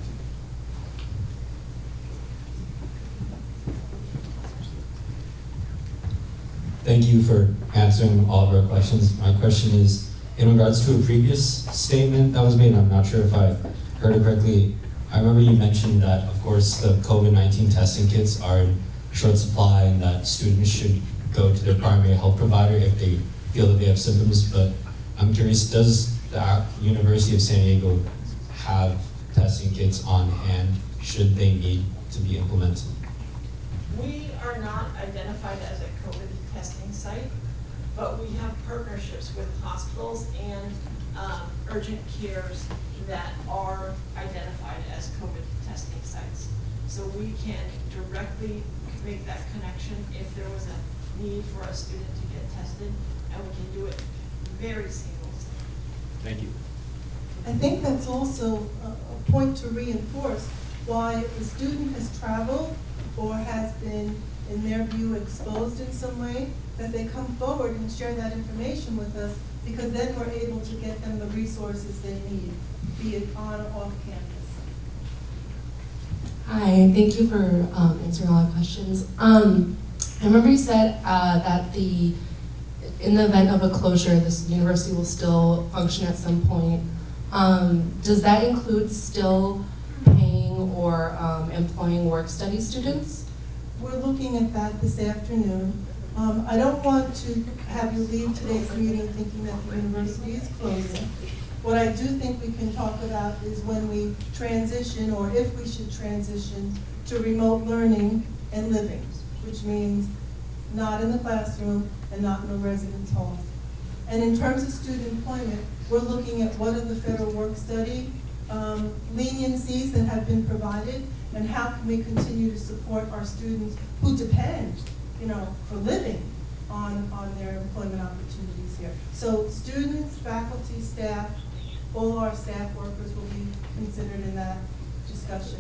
Thank you for answering all of our questions. My question is, in regards to a previous statement that was made, I'm not sure if I heard it correctly. I remember you mentioned that, of course, the COVID-19 testing kits are in short supply and that students should go to their primary health provider if they feel that they have symptoms, but I'm curious, does the University of San Diego have testing kits on hand should they need to be implemented? We are not identified as a COVID testing site, but we have partnerships with hospitals and urgent cares that are identified as COVID testing sites. So we can directly make that connection if there was a need for a student to get tested, and we can do it very seamlessly. Thank you. I think that's also a point to reinforce why if a student has traveled or has been, in their view, exposed in some way, that they come forward and share that information with us, because then we're able to get them the resources they need, be it on or off campus. Hi, thank you for answering all our questions. I remember you said that in the event of a closure, this university will still function at some point. Does that include still paying or employing work-study students? We're looking at that this afternoon. I don't want to have you leave today's meeting thinking that the university is closing. What I do think we can talk about is when we transition, or if we should transition, to remote learning and living, which means not in the classroom and not in a residence hall. And in terms of student employment, we're looking at what are the federal work-study leniencies that have been provided, and how can we continue to support our students who depend, for living on their employment opportunities here. So students, faculty, staff, all our staff workers will be considered in that discussion.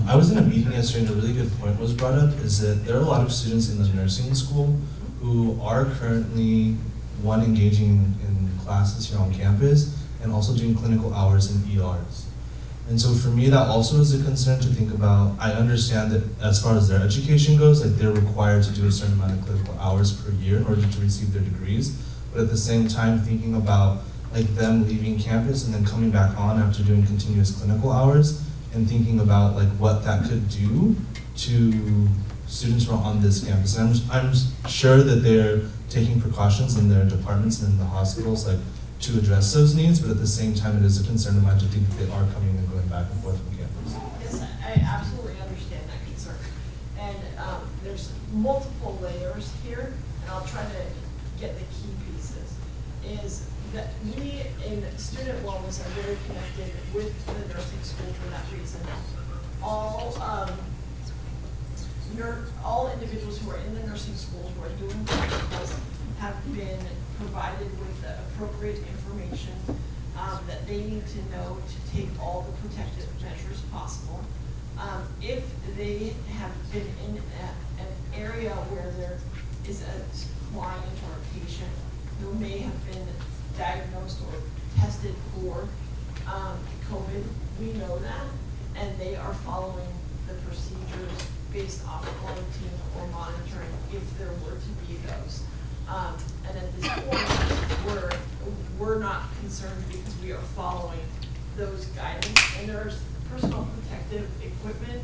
I was in a meeting yesterday and a really good point was brought up, is that there are a lot of students in the nursing school who are currently, engaging in classes here on campus and also doing clinical hours in ERs. And so for me, that also is a concern to think about. I understand that as far as their education goes, they're required to do a certain amount of clinical hours per year in order to receive their degrees. But at the same time, thinking about them leaving campus and then coming back on after doing continuous clinical hours, and thinking about what that could do to students who are on this campus. And I'm sure that they're taking precautions in their departments and in the hospitals, to address those needs, but at the same time, it is a concern of mine to think that they are coming and going back and forth from campus. Yes, I absolutely understand that concern. And there's multiple layers here, and I'll try to get the key pieces. Is that we in student wellness are very connected with the nursing school for that reason. All individuals who are in the nursing schools who are doing practicals have been provided with the appropriate information that they need to know to take all the protective measures possible. If they have been in an area where there is a client or a patient who may have been diagnosed or tested for COVID, we know that, and they are following the procedures based off quarantine or monitoring if there were to be those. And at this point, we're not concerned because we are following those guidance. And there's personal protective equipment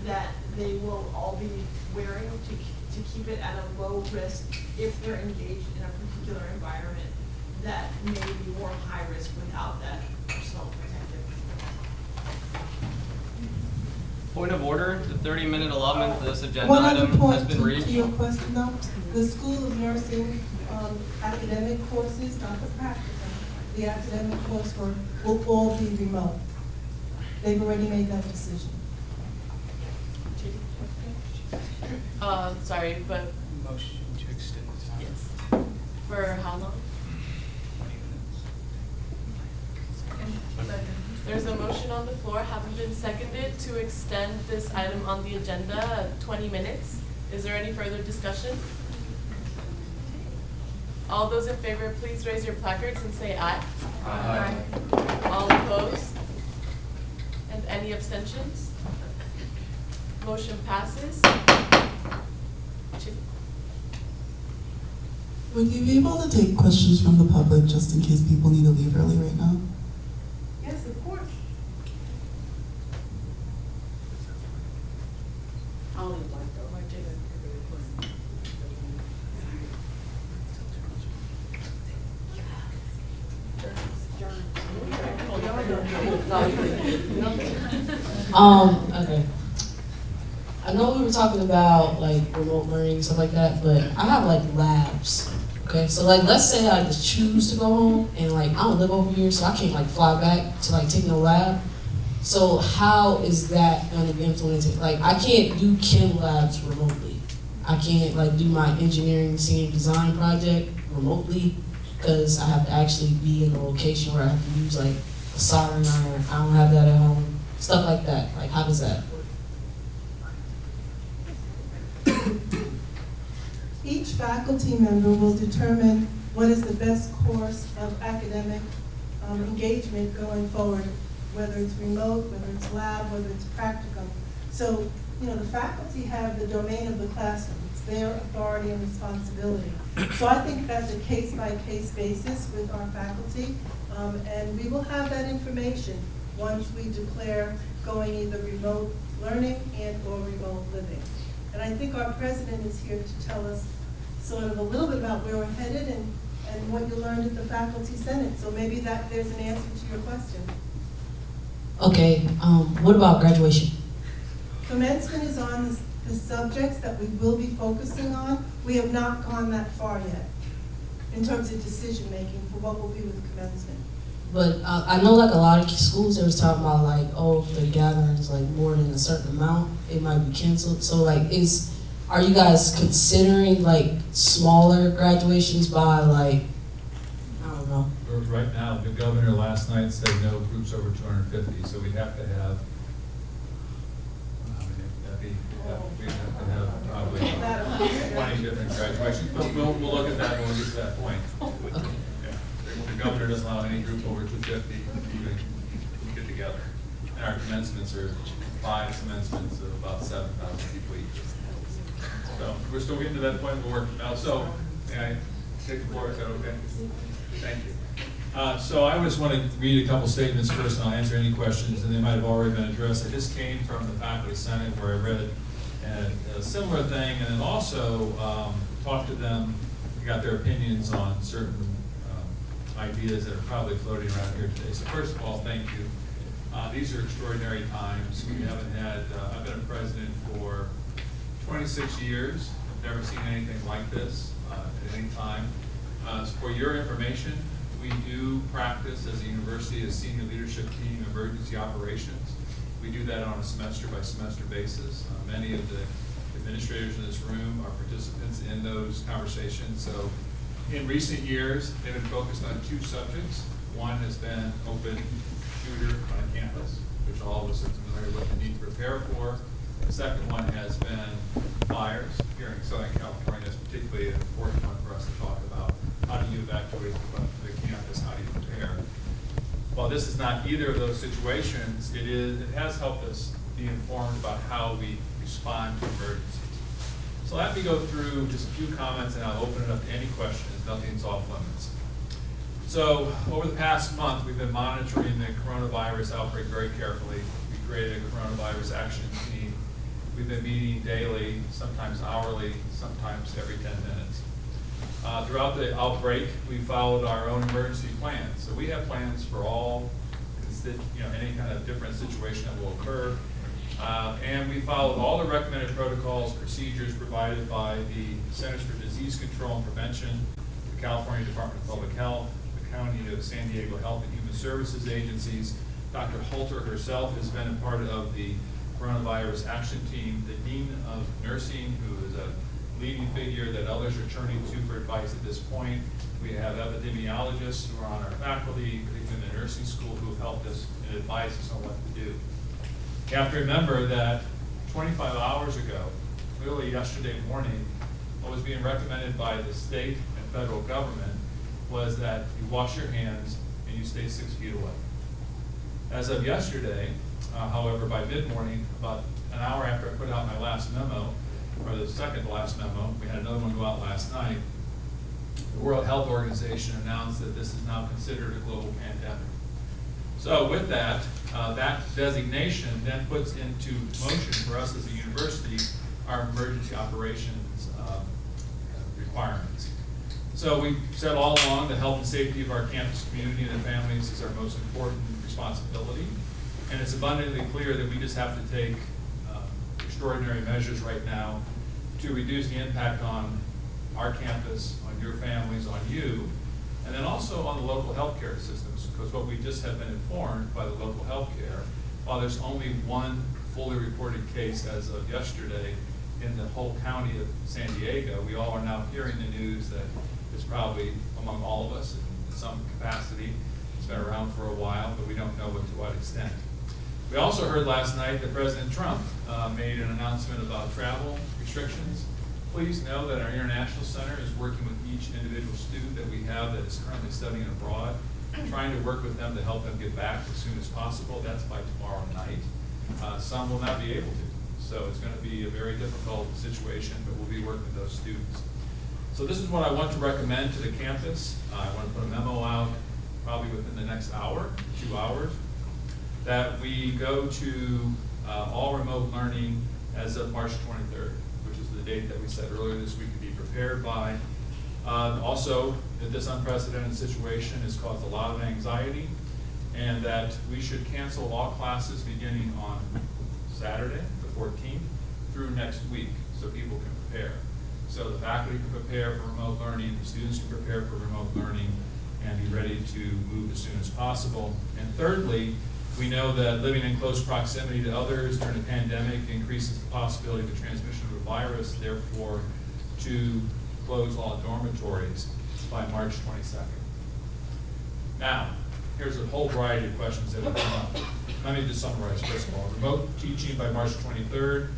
that they will all be wearing to keep it at a low risk if they're engaged in a particular environment that may be more high risk without that personal protective equipment. Point of order, the 30-minute allotment for this agenda One other item point has been to reached. your question though, the School of Nursing academic courses, not the practicum, the academic coursework will all be remote. They've already made that decision. Sorry, but Motion to extend the time. yes. For how long? 20 minutes. There's a motion on the floor, having been seconded, to extend this item on the agenda 20 minutes. Is there any further discussion? All those in favor, please raise your placards and say aye. Aye. All opposed? And any abstentions? Motion passes. Would you be able to take questions from the public just in case people need to leave early right now? Yes, of course. Okay. I know we were talking about like remote learning, stuff like that, but I have like labs. Okay, so like let's say I just choose to go home and like I don't live over here, so I can't like fly back to like take no lab. So how is that gonna be implemented? Like I can't do chem labs remotely. I can't like do my engineering scene design project remotely because I have to actually be in a location where I have to use like a soldering iron. I don't have that at home. Stuff like that. Like how does that work? Each faculty member will determine what is the best course of academic engagement going forward, whether it's remote, whether it's lab, whether it's practicum. So, you know, the faculty have the domain of the classroom. It's their authority and responsibility. So I think that's a case-by-case basis with our faculty, and we will have that information once we declare going either remote learning and or remote living. And I think our president is here to tell us sort of a little bit about where we're headed and what you learned at the faculty senate. So maybe that there's an answer to your question. Okay, what about graduation? Commencement is on the subjects that we will be focusing on. We have not gone that far yet in terms of decision making for what will be with commencement. But I know like a lot of schools, they was talking about like, oh, if the gathering is like more than a certain amount, it might be canceled. So like, are you guys considering like smaller graduations by like, I don't know. Right now, the governor last night said no groups over 250, so we'd have to have, we'd have to have probably 20 different graduations. But we'll look at that when we get to that point. Yeah. The governor doesn't allow any group over 250 to get together. And our commencements are 5 commencements of about 7,000 people each. So we're still getting to that point we're working out. So, may I take the floor? Is that okay? Thank you. So I just want to read a couple statements first, and I'll answer any questions, and they might have already been addressed. I just came from the faculty senate where I read a similar thing, and then also talked to them, got their opinions on certain ideas that are probably floating around here today. So first of all, thank you. These are extraordinary times. We haven't had, I've been a president for 26 years. I've never seen anything like this at any time. For your information, we do practice as a university, a senior leadership team, emergency operations. We do that on a semester by semester basis. Many of the administrators in this room are participants in those conversations. So in recent years, they've been focused on 2 subjects. One has been open shooter on campus, which all of us are familiar with and need to prepare for. The second one has been fires here in Southern California. It's particularly an important one for us to talk about. How do you evacuate the campus? How do you prepare? While this is not either of those situations, it has helped us be informed about how we respond to emergencies. So let me go through just a few comments and I'll open it up to any questions. Nothing's off limits. So over the past month, we've been monitoring the coronavirus outbreak very carefully. We created a coronavirus action team. We've been meeting daily, sometimes hourly, sometimes every 10 minutes. Throughout the outbreak, we followed our own emergency plans. So we have plans for all, any kind of different situation that will occur. And we followed all the recommended protocols, procedures provided by the Centers for Disease Control and Prevention, the California Department of Public Health, the County of San Diego Health and Human Services agencies. Dr. Holter herself has been a part of the coronavirus action team. The Dean of Nursing, who is a leading figure that others are turning to for advice at this point. We have epidemiologists who are on our faculty, particularly in the nursing school, who have helped us and advised us on what to do. You have to remember that 25 hours ago, literally yesterday morning, what was being recommended by the state and federal government was that you wash your hands and you stay 6 feet away. As of yesterday, however, by mid-morning, about an hour after I put out my last memo, or the second to last memo, we had another one go out last night, the World Health Organization announced that this is now considered a global pandemic. So with that, that designation then puts into motion for us as a university our emergency operations requirements. So we've said all along the health and safety of our campus community and the families is our most important responsibility. And it's abundantly clear that we just have to take extraordinary measures right now to reduce the impact on our campus, on your families, on you, and then also on the local healthcare systems, because what we just have been informed by the local healthcare, while there's only one fully reported case as of yesterday in the whole county of San Diego, we all are now hearing the news that it's probably among all of us in some capacity. It's been around for a while, but we don't know to what extent. We also heard last night that President Trump made an announcement about travel restrictions. Please know that our International Center is working with each individual student that we have that is currently studying abroad, trying to work with them to help them get back as soon as possible. That's by tomorrow night. Some will not be able to. So it's going to be a very difficult situation, but we'll be working with those students. So this is what I want to recommend to the campus. I want to put a memo out probably within the next hour, 2 hours, that we go to all remote learning as of March 23rd, which is the date that we said earlier this week to be prepared by. Also, that this unprecedented situation has caused a lot of anxiety, and that we should cancel all classes beginning on Saturday, the 14th, through next week, so people can prepare. So the faculty can prepare for remote learning, the students can prepare for remote learning, and be ready to move as soon as possible. And thirdly, we know that living in close proximity to others during a pandemic increases the possibility of the transmission of the virus, therefore, to close all dormitories by March 22nd. Now, here's a whole variety of questions that have come up. Let me just summarize first of all. Remote teaching by March 23rd,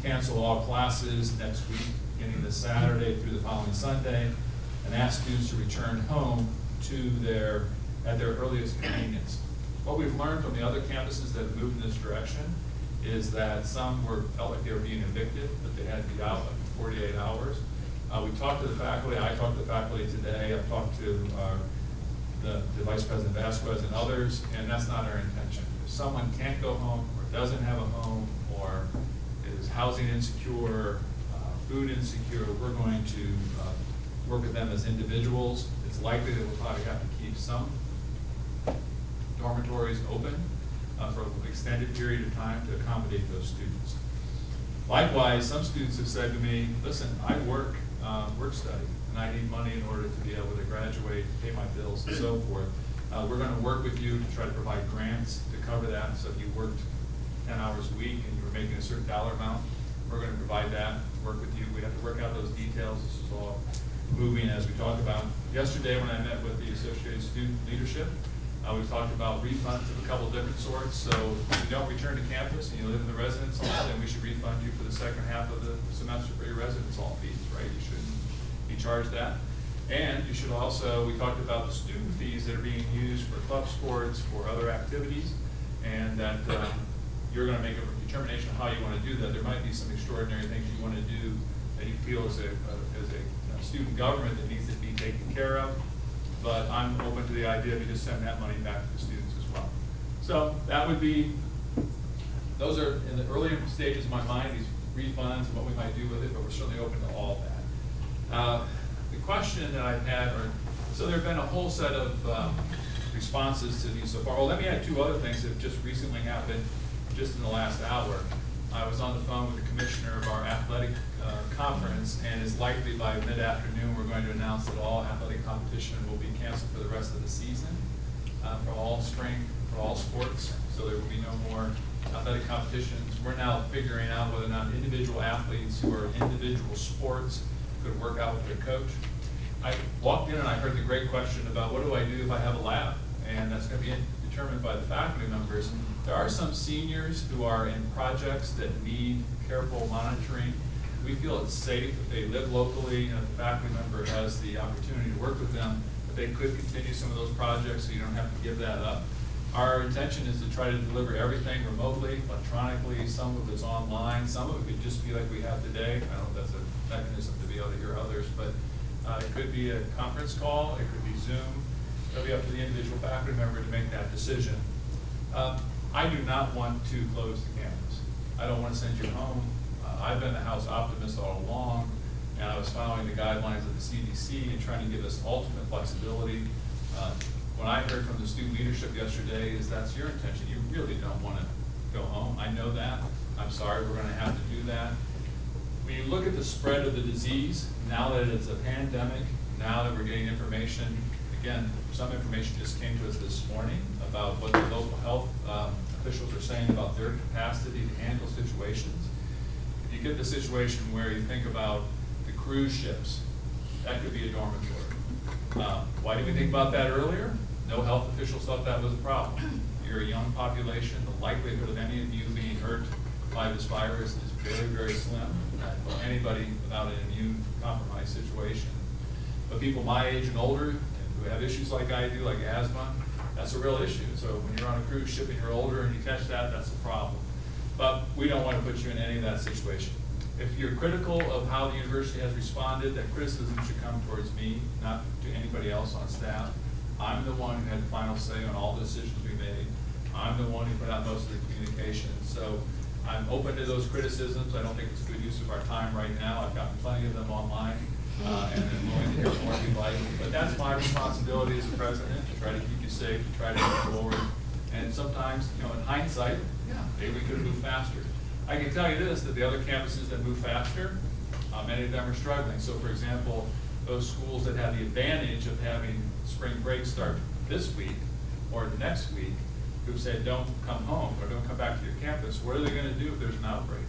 cancel all classes next week, beginning this Saturday through the following Sunday, and ask students to return home at their earliest convenience. What we've learned from the other campuses that have moved in this direction is that some felt like they were being evicted, that they had to be out in 48 hours. We talked to the faculty. I talked to the faculty today. I've talked to the Vice President Vasquez and others, and that's not our intention. If someone can't go home or doesn't have a home or is housing insecure, food insecure, we're going to work with them as individuals. It's likely that we'll probably have to keep some dormitories open for an extended period of time to accommodate those students. Likewise, some students have said to me, listen, I work study, and I need money in order to be able to graduate, pay my bills, and so forth. We're going to work with you to try to provide grants to cover that. So if you worked 10 hours a week and you were making a certain dollar amount, we're going to provide that, work with you. We have to work out those details. This is all moving as we talk about. Yesterday when I met with the Associated Student Leadership, we talked about refunds of a couple different sorts. So if you don't return to campus and you live in the residence hall, then we should refund you for the second half of the semester for your residence hall fees, right? You shouldn't be charged that. And you should also, we talked about the student fees that are being used for club sports, for other activities, and that you're going to make a determination of how you want to do that. There might be some extraordinary things you want to do that you feel as a student government that needs to be taken care of. But I'm open to the idea of just send that money back to the students as well. So that would be, those are in the earlier stages of my mind, these refunds and what we might do with it, but we're certainly open to all of that. The question that I've had, so there have been a whole set of responses to these so far. Well, let me add two other things that have just recently happened just in the last hour. I was on the phone with the commissioner of our athletic conference, and it's likely by mid-afternoon we're going to announce that all athletic competition will be canceled for the rest of the season for all sports. So there will be no more athletic competitions. We're now figuring out whether or not individual athletes who are in individual sports could work out with their coach. I walked in and I heard the great question about what do I do if I have a lab? And that's going to be determined by the faculty members. There are some seniors who are in projects that need careful monitoring. We feel it's safe if they live locally and if the faculty member has the opportunity to work with them, that they could continue some of those projects so you don't have to give that up. Our intention is to try to deliver everything remotely, electronically. Some of it's online. Some of it could just be like we have today. I don't know if that's a mechanism to be able to hear others, but it could be a conference call. It could be Zoom. It'll be up to the individual faculty member to make that decision. I do not want to close the campus. I don't want to send you home. I've been the house optimist all along, and I was following the guidelines of the CDC and trying to give us ultimate flexibility. When I heard from the student leadership yesterday is that's your intention. You really don't want to go home. I know that. I'm sorry, we're going to have to do that. When you look at the spread of the disease, now that it's a pandemic, now that we're getting information, again, some information just came to us this morning about what the local health officials are saying about their capacity to handle situations. If you get the situation where you think about the cruise ships, that could be a dormitory. Why didn't we think about that earlier? No health officials thought that was a problem. You're a young population. The likelihood of any of you being hurt by this virus is very, very slim. Anybody without an immune compromised situation. But people my age and older who have issues like I do, like asthma, that's a real issue. So when you're on a cruise ship and you're older and you catch that, that's a problem. But we don't want to put you in any of that situation. If you're critical of how the university has responded, that criticism should come towards me, not to anybody else on staff. I'm the one who had the final say on all the decisions we made. I'm the one who put out most of the communications. So I'm open to those criticisms. I don't think it's a good use of our time right now. I've gotten plenty of them online, and I'm willing to hear more if you'd like. But that's my responsibility as the president, to try to keep you safe, to try to move forward. And sometimes, in hindsight, maybe we could have moved faster. I can tell you this, that the other campuses that move faster, many of them are struggling. So for example, those schools that have the advantage of having spring break start this week or next week, who've said don't come home or don't come back to your campus, what are they going to do if there's an outbreak?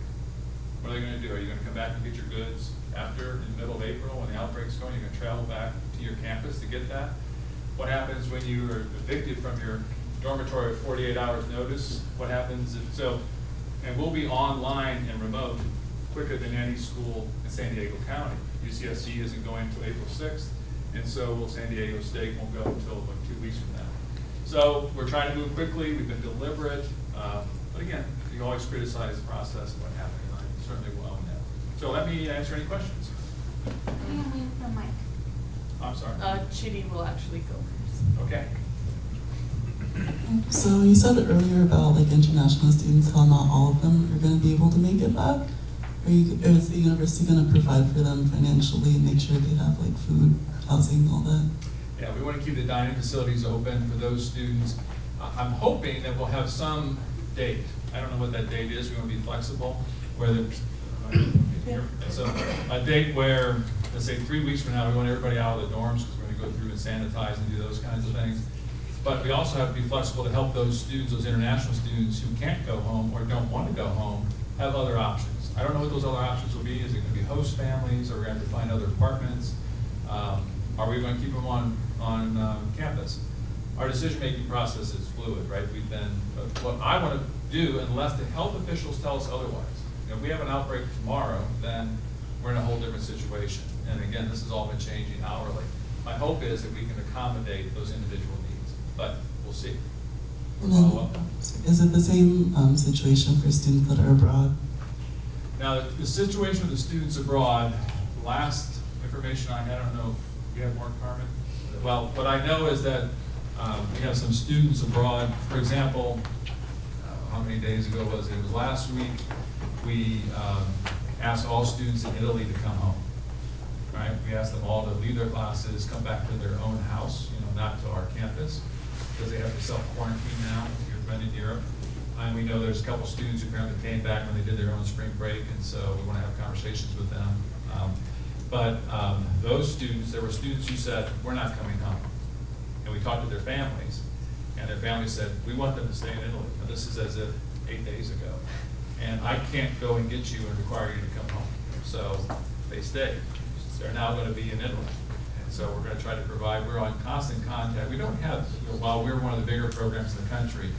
What are they going to do? Are you going to come back and get your goods after, in the middle of April when the outbreak's going? You're going to travel back to your campus to get that? What happens when you are evicted from your dormitory with 48 hours notice? What happens if so? And we'll be online and remote quicker than any school in San Diego County. UCSC isn't going until April 6th, and so will San Diego State won't go until like 2 weeks from now. So we're trying to move quickly. We've been deliberate, but again, you always criticize the process and what happened, and I certainly will own that. So let me answer any questions. I'm sorry. Chidi will actually go first. Okay. So you said earlier about like international students, how not all of them are going to be able to make it back. Is the university going to provide for them financially and make sure they have like food housing, all that. Yeah, we want to keep the dining facilities open for those students. I'm hoping that we'll have some date. I don't know what that date is. We want to be flexible. Whether so a date where, let's say 3 weeks from now, we want everybody out of the dorms because we're going to go through and sanitize and do those kinds of things. But we also have to be flexible to help those students, those international students who can't go home or don't want to go home, have other options. I don't know what those other options will be. Is it going to be host families, or are we going to have to find other apartments? Are we going to keep them on campus? Our decision-making process is fluid, right? We've been, what I want to do, unless the health officials tell us otherwise. You know, if we have an outbreak tomorrow, then we're in a whole different situation. And again, this has all been changing hourly. My hope is that we can accommodate those individual needs, but we'll see. And then, is it the same situation for students that are abroad? Now, the situation with the students abroad, last information I had, I don't know, you have more, Carmen? Well, what I know is that we have some students abroad. For example, how many days ago was it? It was last week. We asked all students in Italy to come home, right? We asked them all to leave their classes, come back to their own house, you know, not to our campus, because they have to self-quarantine now if you're been in Europe. And we know there's a couple students who apparently came back when they did their own spring break, and so we want to have conversations with them. But those students, there were students who said, we're not coming home. And we talked to their families, and their families said, we want them to stay in Italy. Now, this is as if 8 days ago. And I can't go and get you and require you to come home. So they stayed. They're now going to be in Italy. And so we're going to try to provide, we're on constant contact. We don't have, you know, while we're one of the bigger programs in the country,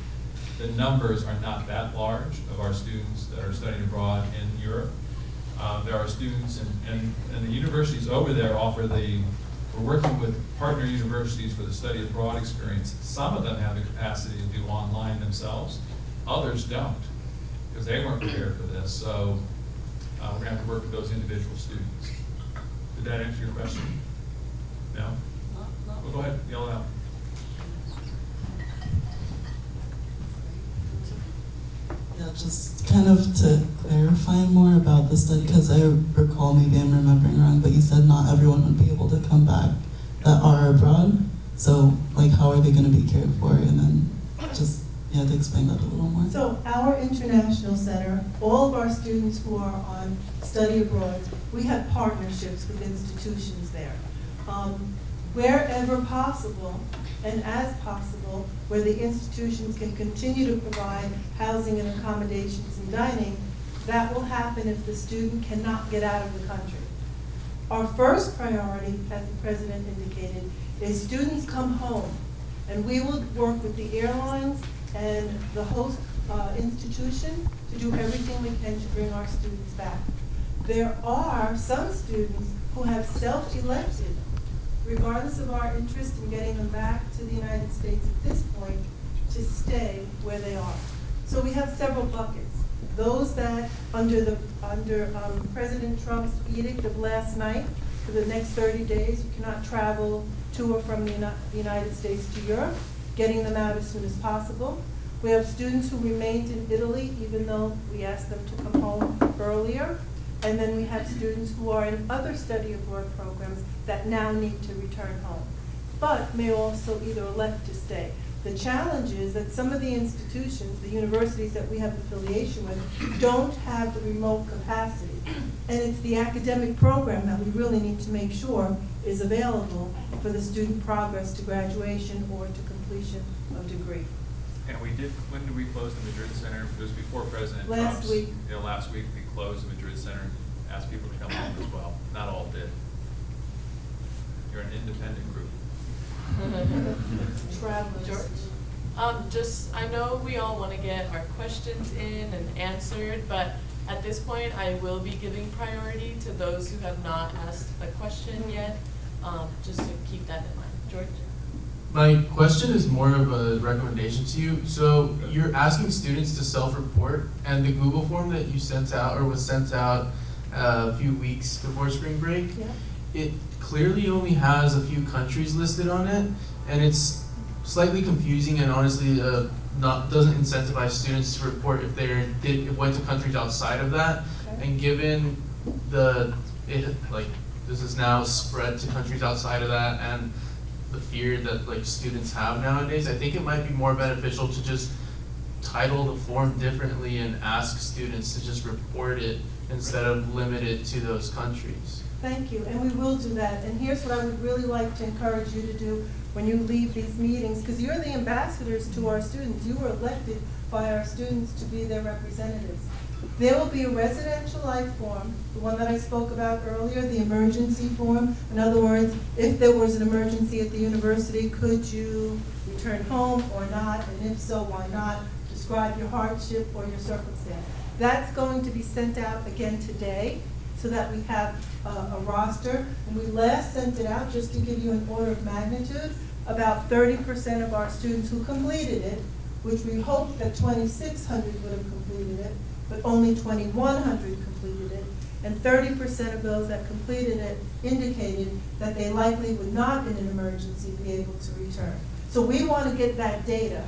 the numbers are not that large of our students that are studying abroad in Europe. There are students, and the universities over there offer we're working with partner universities for the study abroad experience. Some of them have the capacity to do online themselves. Others don't, because they weren't prepared for this. So we're going to have to work with those individual students. Did that answer your question? No? Well, go ahead, yell it out. Yeah, just kind of to clarify more about the study, because I recall, maybe I'm remembering wrong, but you said not everyone would be able to come back that are abroad. So, like, how are they going to be cared for? And then just, yeah, to explain that a little more. So our international center, all of our students who are on study abroad, we have partnerships with institutions there. Wherever possible, and as possible, where the institutions can continue to provide housing and accommodations and dining, that will happen if the student cannot get out of the country. Our first priority, as the president indicated, is students come home, and we will work with the airlines and the host institution to do everything we can to bring our students back. There are some students who have self-elected, regardless of our interest in getting them back to the United States at this point, to stay where they are. So we have several buckets. Those that, under President Trump's edict of last night, for the next 30 days, you cannot travel to or from the United States to Europe, getting them out as soon as possible. We have students who remained in Italy, even though we asked them to come home earlier. And then we have students who are in other study abroad programs that now need to return home, but may also either elect to stay. The challenge is that some of the institutions, the universities that we have affiliation with, don't have the remote capacity. And it's the academic program that we really need to make sure is available for the student progress to graduation or to completion of degree. And we did, when did we close the Madrid Center? It was before President Last Trump's. week. You know, last week we closed the Madrid Center, asked people to come home as well. Not all did. You're an independent group. Travelers. I know we all want to get our questions in and answered, but at this point, I will be giving priority to those who have not asked a question yet, just to keep that in mind. George? My question is more of a recommendation to you. So you're asking students to self-report, and the Google form that you sent out, or was sent out a few weeks before spring break, it clearly only has a few countries listed on it, and it's slightly confusing and honestly doesn't incentivize students to report if they went to countries outside of that. And given this is now spread to countries outside of that, and the fear that like students have nowadays, I think it might be more beneficial to just title the form differently and ask students to just report it instead of limit it to those countries. Thank you, and we will do that. And here's what I would really like to encourage you to do when you leave these meetings, because you're the ambassadors to our students. You were elected by our students to be their representatives. There will be a residential life form, the one that I spoke about earlier, the emergency form. In other words, if there was an emergency at the university, could you return home or not? And if so, why not? Describe your hardship or your circumstance. That's going to be sent out again today so that we have a roster. And we last sent it out, just to give you an order of magnitude, about 30% of our students who completed it, which we hoped that 2,600 would have completed it, but only 2,100 completed it. And 30% of those that completed it indicated that they likely would not, in an emergency, be able to return. So we want to get that data,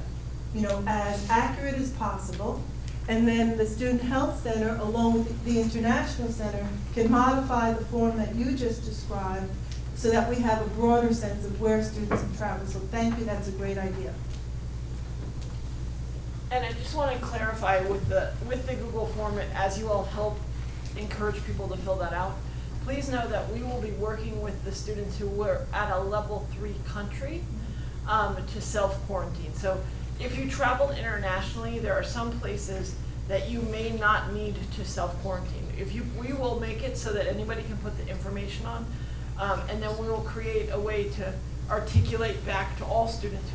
you know, as accurate as possible. And then the Student Health Center, along with the International Center, can modify the form that you just described so that we have a broader sense of where students have traveled. So thank you, that's a great idea. And I just want to clarify with the Google form, as you all help encourage people to fill that out, please know that we will be working with the students who were at a level 3 country to self-quarantine. So if you traveled internationally, there are some places that you may not need to self-quarantine. We will make it so that anybody can put the information on, and then we will create a way to articulate back to all students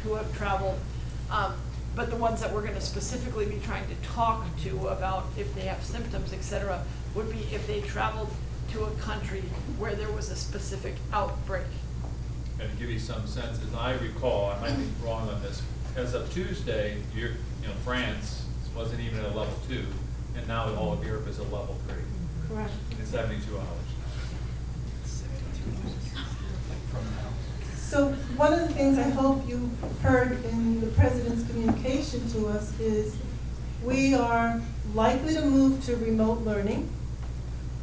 who have traveled. But the ones that we're going to specifically be trying to talk to about if they have symptoms, et cetera, would be if they traveled to a country where there was a specific outbreak. And to give you some sense, as I recall, I might be wrong on this, as of Tuesday, France wasn't even at a level 2, and now all of Europe is a level 3. Correct. In 72 hours. So one of the things I hope you heard in the President's communication to us is we are likely to move to remote learning.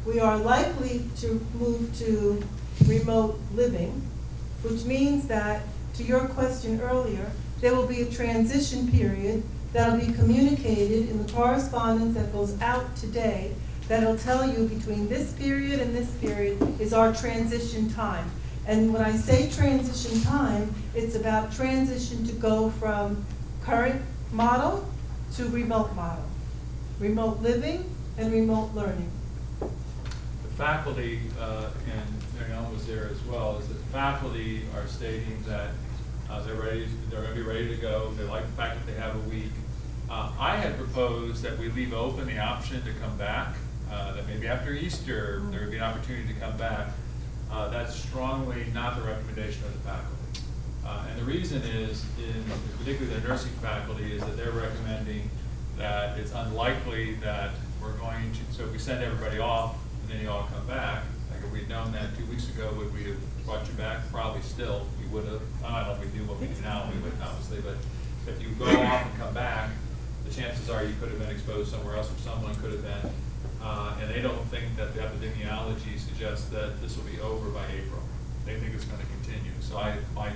We are likely to move to remote living, which means that, to your question earlier, there will be a transition period that'll be communicated in the correspondence that goes out today that'll tell you between this period and this period is our transition time. And when I say transition time, it's about transition to go from current model to remote model, remote living and remote learning. The faculty, and Marianne was there as well, is that the faculty are stating that they're going to be ready to go. They like the fact that they have a week. I had proposed that we leave open the option to come back, that maybe after Easter there would be an opportunity to come back. That's strongly not the recommendation of the faculty. And the reason is, particularly the nursing faculty, is that they're recommending that it's unlikely that we're going to, so if we send everybody off and then you all come back, like if we'd known that 2 weeks ago, would we have brought you back? Probably still, we would have. I don't know if we do what we do now, we wouldn't obviously, but if you go off and come back, the chances are you could have been exposed somewhere else, or someone could have been. And they don't think that the epidemiology suggests that this will be over by April. They think it's going to continue. So my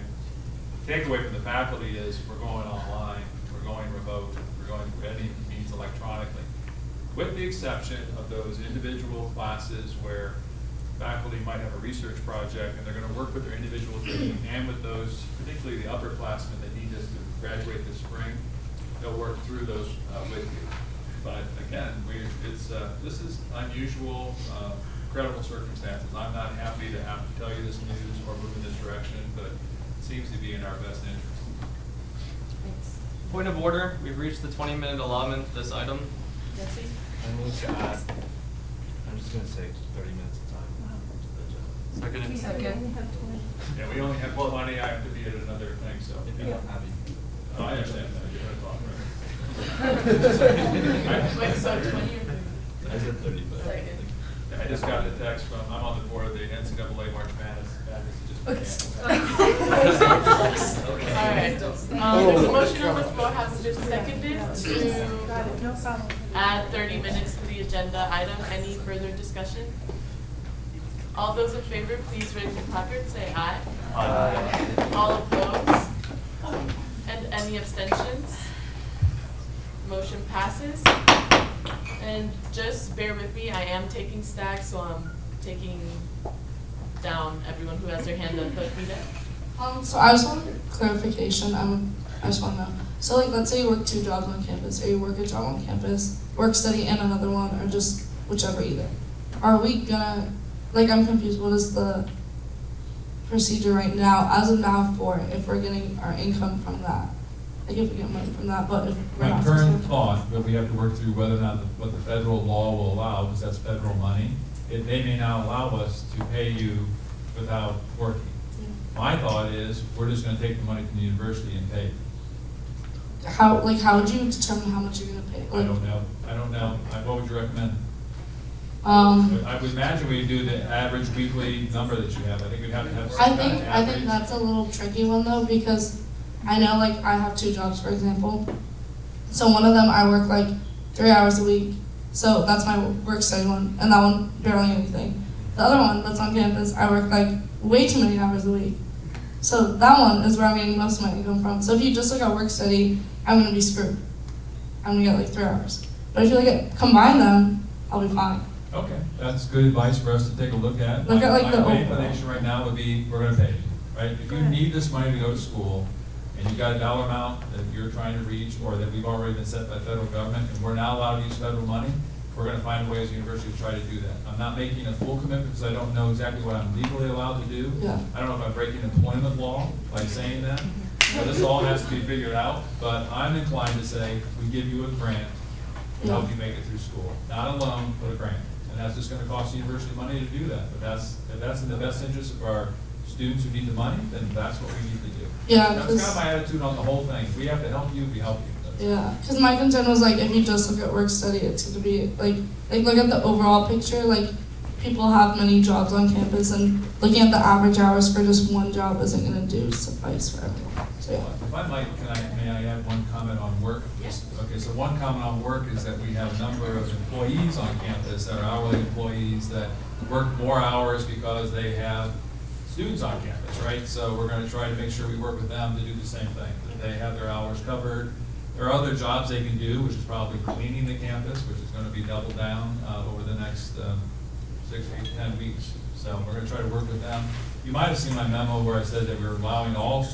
takeaway from the faculty is we're going online, we're going remote, we're going through any means electronically, with the exception of those individual classes where faculty might have a research project and they're going to work with their individual team and with those, particularly the upperclassmen that need us to graduate this spring, they'll work through those with you. But again, this is unusual, incredible circumstances. I'm not happy to have to tell you this news or move in this direction, but it seems to be in our best interest. Thanks. Point of order, we've reached the 20-minute allotment for this item. Jesse? I move to add, I'm just going to say 30 minutes of time. Second. Yeah, we only have 20. I have to be at another thing, so. Yeah. I understand that. You're going to talk, right? Wait, so 20 or 30? I said 30, but I just got a text from, I'm on the board of the NCAA March Madness. All right. There's a motion on the floor, has been seconded to add 30 minutes to the agenda item. Any further discussion? All those in favor, please raise your placard, say aye. Aye. All opposed? And any abstentions? Motion passes. And just bear with me, I am taking stacks, so I'm taking down everyone who has their hand up, but Rita? So I just want clarification. I just want to know. So like, let's say you work 2 jobs on campus, or you work a job on campus, work study and another one, or just whichever either. Are we gonna, like, I'm confused. What is the procedure right now, as of now, for if we're getting our income from that? Like if we get money from that, but if we're My not. current thought, but we have to work through whether or not what the federal law will allow, because that's federal money. They may not allow us to pay you without working. My thought is, we're just gonna take the money from the university and pay. How would you determine how much you're gonna pay? I don't know. What would you recommend? I would imagine we do the average weekly number that you have. I think we'd have to have some I kind of think average. that's a little tricky one though, because I know like I have 2 jobs, for example. So one of them I work like 3 hours a week. So that's my work study one, and that one barely anything. The other one that's on campus, I work like way too many hours a week. So that one is where I'm getting most of my income from. So if you just look at work study, I'm gonna be screwed. I'm gonna get like 3 hours. But if you look at combine them, I'll be fine. Okay, that's good advice for us to take a look at. Look at, like, the My overall. inclination right now would be, we're gonna pay you, right? If you need this money to go to school, and you've got a dollar amount that you're trying to reach, or that we've already been set by federal government, and we're not allowed to use federal money, we're gonna find a way as a university to try to do that. I'm not making a full commitment because I don't know exactly what I'm legally allowed to do. Yeah. I don't know if I'm breaking employment law by saying that. So this all has to be figured out, but I'm inclined to say, we give you a grant to help you make it through school. Not a loan, but a grant. And that's just gonna cost the university money to do that. But if that's in the best interest of our students who need the money, then that's what we need to do. Yeah, That's 'cause- kind of my attitude on the whole thing. We have to help you, we help you. Yeah, because my concern was like if you just look at work study, it's going to be like look at the overall picture. Like people have many jobs on campus, and looking at the average hours for just one job isn't going to suffice for everyone. So yeah. If I might, may I add one comment on work? Yes. Okay, so one comment on work is that we have a number of employees on campus that are hourly employees that work more hours because they have students on campus, right? So we're gonna try to make sure we work with them to do the same thing, that they have their hours covered. There are other jobs they can do, which is probably cleaning the campus, which is gonna be doubled down over the next 6 to 10 weeks. So we're gonna try to work with them. You might have seen my memo where I said that we're allowing all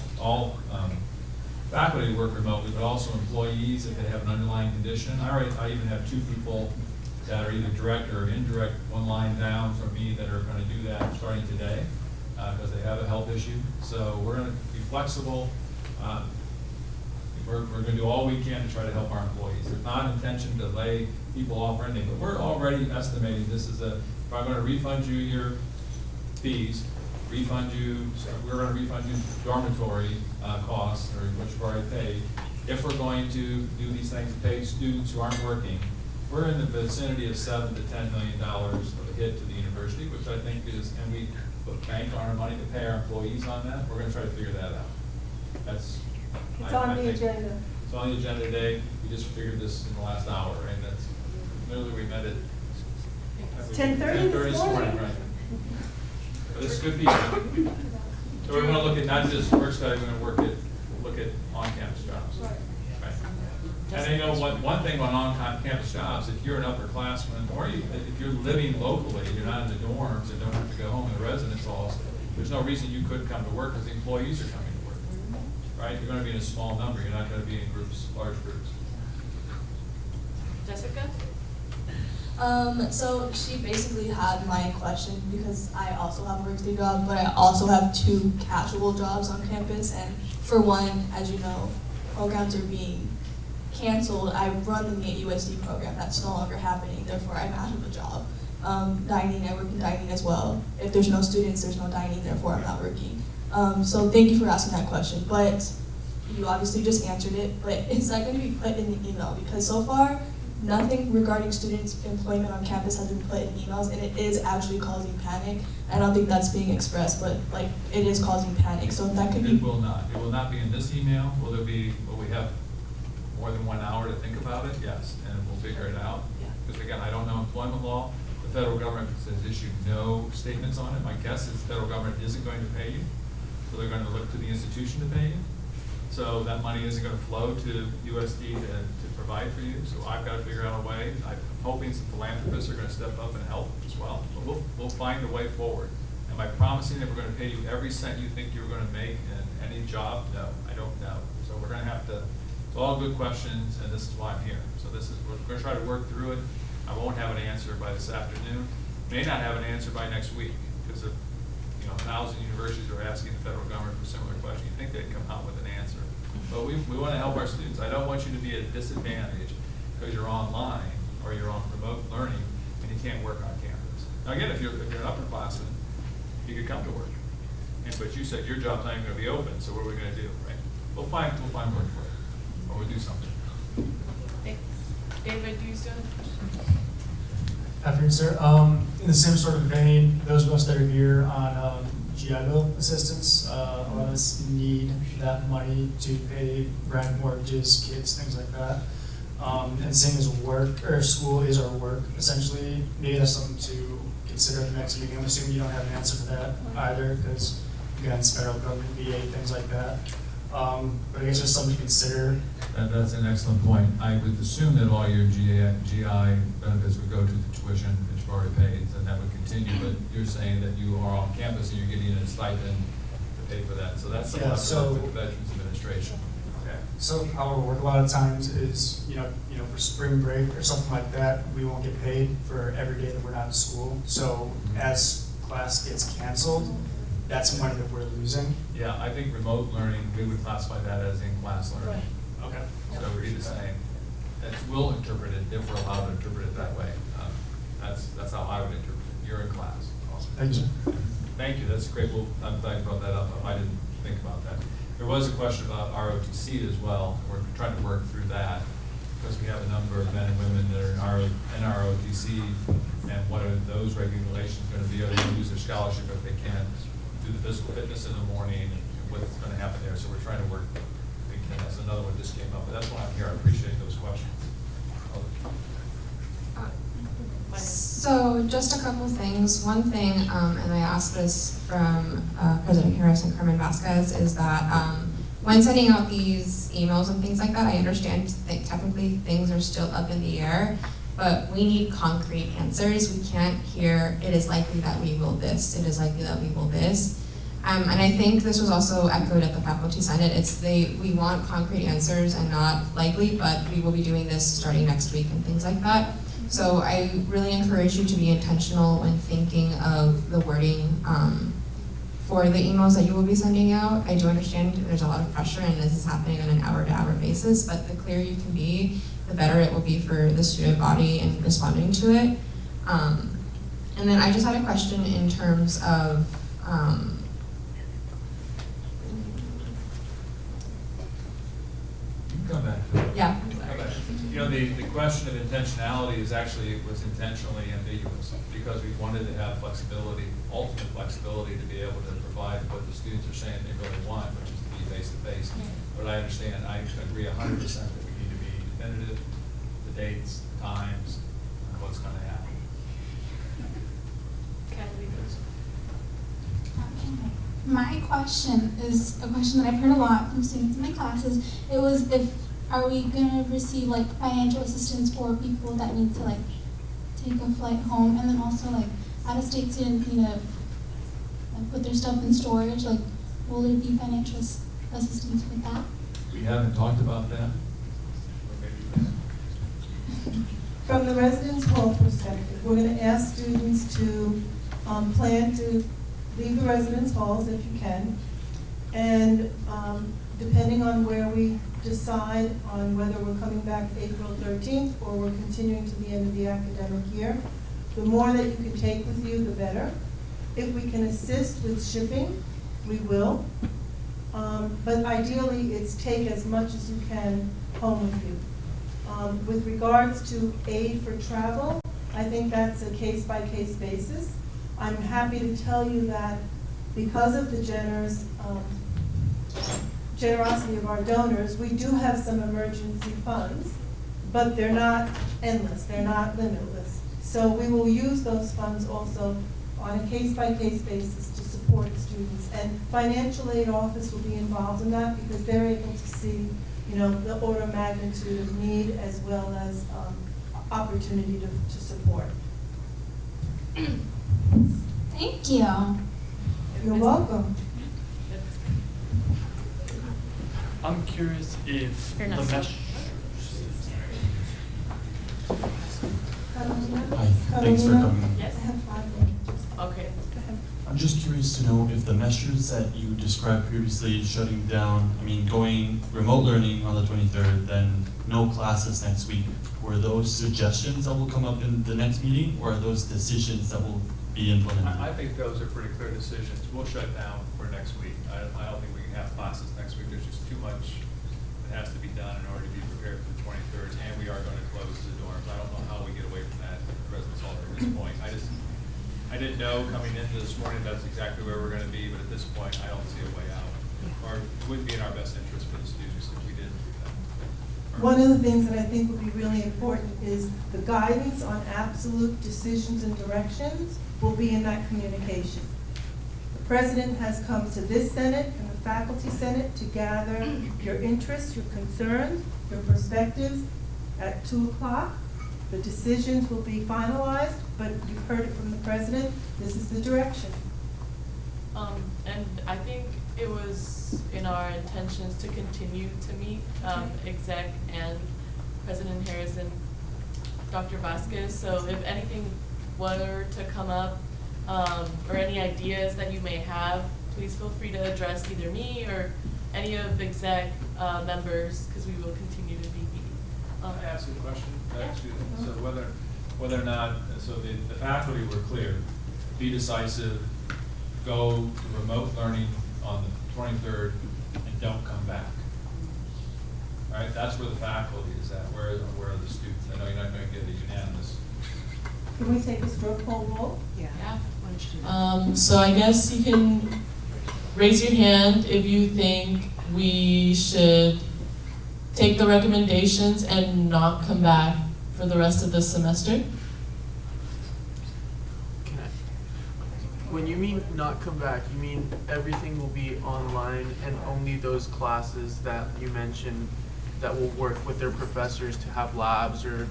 faculty to work remotely, but also employees if they have an underlying condition. I even have 2 people that are either direct or indirect, one line down from me, that are gonna do that starting today, because they have a health issue. So we're gonna be flexible. We're gonna do all we can to try to help our employees. There's not an intention to lay people off or anything, but we're already estimating this is if I'm gonna refund you your fees, we're gonna refund you dormitory costs, or what you've already paid. If we're going to do these things to pay students who aren't working, we're in the vicinity of $7 to $10 million of a hit to the university, which I think is, and we bank on our money to pay our employees on that. We're gonna try to figure that out. That's. It's on the agenda. It's on the agenda today. We just figured this in the last hour, right? That's, literally we met at. 10:30 this morning. Right? But this is good feedback. So we're gonna look at not just work study, we're gonna look at on-campus jobs. Right. And you know what, one thing on on-campus jobs, if you're an upperclassman, or if you're living locally, you're not in the dorms and don't have to go home in the residence halls, there's no reason you couldn't come to work because the employees are coming to work. Right? You're gonna be in a small number, you're not gonna be in groups, large groups. Jessica? So she basically had my question because I also have a workday job, but I also have 2 casual jobs on campus. And for one, as you know, programs are being canceled. I run the Meet USD program that's no longer happening, therefore I'm out of a job. Dining, I work in dining as well. If there's no students, there's no dining, therefore I'm not working. So thank you for asking that question, but you obviously just answered it, but is that going to be put in the email? Because so far, nothing regarding students' employment on campus has been put in emails, and it is actually causing panic. I don't think that's being expressed, but like it is causing panic. So that could be. It will not be in this email. Will we have more than 1 hour to think about it? Yes, and we'll figure it out. Because again, I don't know employment law. The federal government has issued no statements on it. My guess is the federal government isn't going to pay you, so they're going to look to the institution to pay you. So that money isn't going to flow to USD to provide for you. So I've got to figure out a way. I'm hoping some philanthropists are going to step up and help as well. But we'll find a way forward. Am I promising that we're going to pay you every cent you think you're going to make in any job? No, I don't know. So we're going to have to. It's all good questions, and this is why I'm here. So we're going to try to work through it. I won't have an answer by this afternoon. May not have an answer by next week because of 1,000 universities are asking the federal government for similar questions. You think they'd come out with an answer. But we want to help our students. I don't want you to be at a disadvantage because you're online or you're on remote learning and you can't work on campus. Now again, if you're an upperclassman, you could come to work. But you said your job's not even going to be open, so what are we going to do, right? We'll find work for it, or we'll do something. Thanks. David, do you still have a question? Afternoon, sir. In the same sort of vein, those of us that are here on GI Bill assistance, a lot of us need that money to pay rent, mortgages, kids, things like that. And seeing as work or school is our work, essentially, maybe that's something to consider at the next meeting. I'm assuming you don't have an answer for that either, because again, it's federal government, VA, things like that. But I guess just something to consider. That's an excellent point. I would assume that all your GI benefits would go to the tuition that you've already paid, and that would continue. But you're saying that you are on campus and you're getting a stipend to pay for that. So that's something with the Veterans Administration. Okay. So how we work a lot of times is, for spring break or something like that, we won't get paid for every day that we're not in school. So as class gets canceled, that's money that we're losing. Yeah, I think remote learning, we would classify that as in-class learning. Right. Okay. So we're either saying, we'll interpret it, if we're allowed to interpret it that way. That's how I would interpret it. You're in class. Awesome. Thank you. Thank you, that's great. Well, I'm glad you brought that up. I didn't think about that. There was a question about ROTC as well. We're trying to work through that because we have a number of men and women that are in ROTC, and what are those regulations going to be? Are they going to lose their scholarship if they can't do the physical fitness in the morning, and what's going to happen there? So we're trying to work. That's another one that just came up, but that's why I'm here. I appreciate those questions. So just a couple things. One thing, and I asked this from President Harris and Carmen Vasquez, is that when sending out these emails and things like that, I understand that technically things are still up in the air, but we need concrete answers. We can't hear, it is likely that we will this, it is likely that we will this. And I think this was also echoed at the Faculty Senate. We want concrete answers and not likely, but we will be doing this starting next week and things like that. So I really encourage you to be intentional when thinking of the wording for the emails that you will be sending out. I do understand there's a lot of pressure and this is happening on an hour-to-hour basis, but the clearer you can be, the better it will be for the student body in responding to it. And then I just had a question in terms of Come back to it. Yeah. The question of intentionality was intentionally ambiguous because we wanted to have flexibility, ultimate flexibility, to be able to provide what the students are saying they really want, which is to be face-to-face. But I understand, I agree 100% that we need to be definitive, the dates, the times, and what's going to happen. My question is a question that I've heard a lot from students in my classes. It was, are we gonna receive like financial assistance for people that need to like take a flight home, and then also like out-of-state students need to like put their stuff in storage? Like, will there be financial assistance with that? We haven't talked about that. From the residence hall perspective, we're going to ask students to plan to leave the residence halls if you can, and depending on where we decide on whether we're coming back April 13th or we're continuing to the end of the academic year, the more that you can take with you, the better. If we can assist with shipping, we will. But ideally, it's take as much as you can home with you. With regards to aid for travel, I think that's a case-by-case basis. I'm happy to tell you that because of the generosity of our donors, we do have some emergency funds, but they're not endless, they're not limitless. So we will use those funds also on a case-by-case basis to support students. And financial aid office will be involved in that because they're able to see, you know, the order of magnitude of need as well as opportunity to support. Thank you. You're welcome. I'm curious if the You're not mesh. Hi, thanks for coming. Yes. I have 5 minutes. Okay. Go ahead. I'm just curious to know if the measures that you described previously, shutting down, going remote learning on the 23rd, then no classes next week, were those suggestions that will come up in the next meeting, or are those decisions that will be implemented? I think those are pretty clear decisions. We'll shut down for next week. I don't think we can have classes next week. There's just too much that has to be done in order to be prepared for the 23rd, and we are going to close the dorms. I don't know how we get away from that at the President's Hall at this point. I didn't know coming into this morning that's exactly where we're going to be, but at this point, I don't see a way out. Or it wouldn't be in our best interest for the students if we didn't do that. One of the things that I think would be really important is the guidance on absolute decisions and directions will be in that communication. The President has come to this Senate and the Faculty Senate to gather your interests, your concerns, your perspectives at 2 o'clock. The decisions will be finalized, but you've heard it from the President. This is the direction. And I think it was in our intentions to continue to meet exec and President Harris and Dr. Vasquez. So if anything were to come up or any ideas that you may have, please feel free to address either me or any of the exec members, because we will continue to be meeting. Can I ask you a question? Yeah. So whether or not, so the faculty were clear, be decisive, go to remote learning on the 23rd, and don't come back. Right? That's where the faculty is at. Where are the students? I know you're not going to get a unanimous. Can we take this for a poll vote? Yeah. So I guess you can raise your hand if you think we should take the recommendations and not come back for the rest of the semester. When you mean not come back, you mean everything will be online and only those classes that you mentioned that will work with their professors to have labs or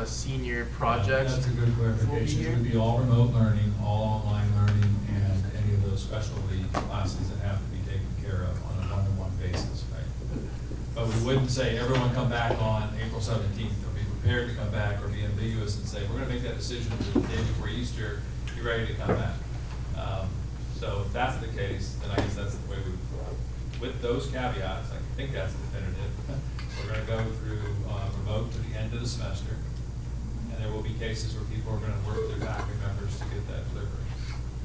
senior projects? That's a good clarification. It would be all remote learning, all online learning, and any of those specialty classes that have to be taken care of on a one-to-one basis, right? But we wouldn't say everyone come back on April 17th. They'll be prepared to come back or be ambiguous and say, we're going to make that decision the day before Easter. Be ready to come back. So if that's the case, then I guess that's the way we would go. With those caveats, I think that's definitive. We're going to go through remote to the end of the semester. And there will be cases where people are going to work their faculty members to get that delivery.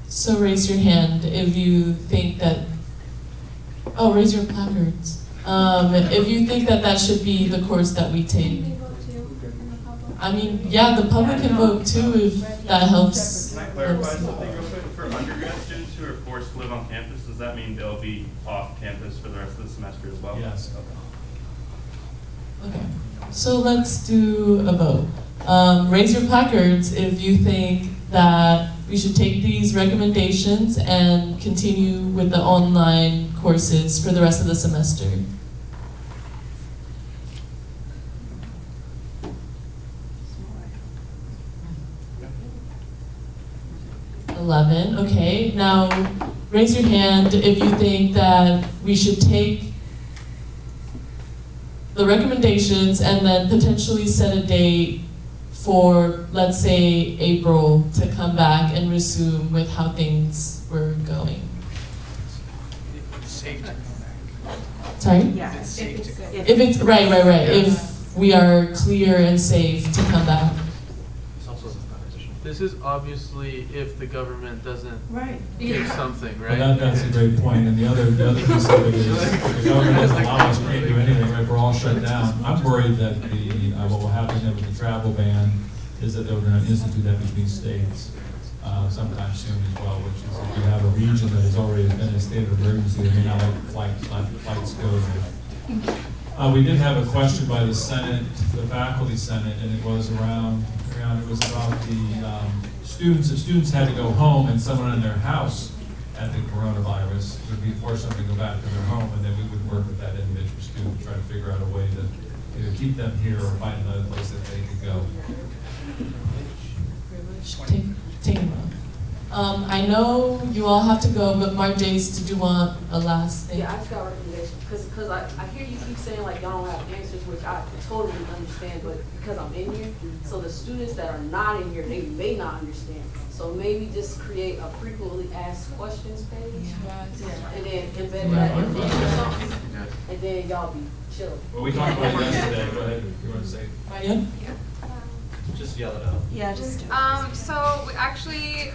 So raise your hand if you think that, raise your placards. If you think that that should be the course that we take. I mean, yeah, the public can vote too if that helps. Can I clarify something real quick? For undergrad students who are forced to live on campus, does that mean they'll be off campus for the rest of the semester as well? Yes. Okay, so let's do a vote. Raise your placards if you think that we should take these recommendations and continue with the online courses for the rest of the semester. Okay, now raise your hand if you think that we should take the recommendations and then potentially set a date for, let's say, April to come back and resume with how things were going. It's safe to come back. Sorry? Yeah. It's safe to come back. If it's, right. If we are clear and safe to come back. This is obviously if the government doesn't do something, right? Well, that's a great point. And the other piece of it is the government doesn't allow us, we can't do anything, right? We're all shut down. I'm worried that what will happen then with the travel ban is that they're going to institute that between states sometime soon as well, which is if you have a region that has already been in a state of emergency, they may not let flights go there. We did have a question by the Senate, the Faculty Senate, and it was around around, it was about the students. If students had to go home and someone in their house had the coronavirus, would be forced them to go back to their home, and then we would work with that individual student, try to figure out a way to either keep them here or find another place that they could go. Take them out. I know you all have to go, but Mark Jace, did you want a last thing? Yeah, I just got a recommendation, because I hear you keep saying like y'all don't have answers, which I totally understand, but because I'm in here, so the students that are not in here, they may not understand. So maybe just create a frequently asked questions page, and then embed that in there or something, and then y'all be chilling. Well, we talked about it yesterday, go ahead, you want to say? Yeah. Just yell it out. Yeah, just. So we actually,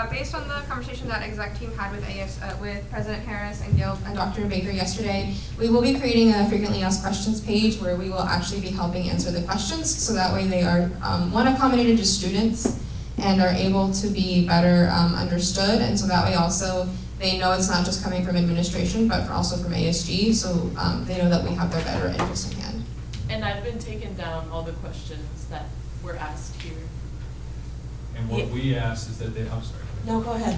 based on the conversation that exec team had with with President Harris and Gil and Dr. Baker yesterday, we will be creating a frequently asked questions page where we will actually be helping answer the questions, so that way they are one, accommodated to students and are able to be better understood, and so that way also they know it's not just coming from administration, but also from ASG, so they know that we have their better interest in hand. And I've been taking down all the questions that were asked here. And what we asked is that they, I'm sorry. No, go ahead.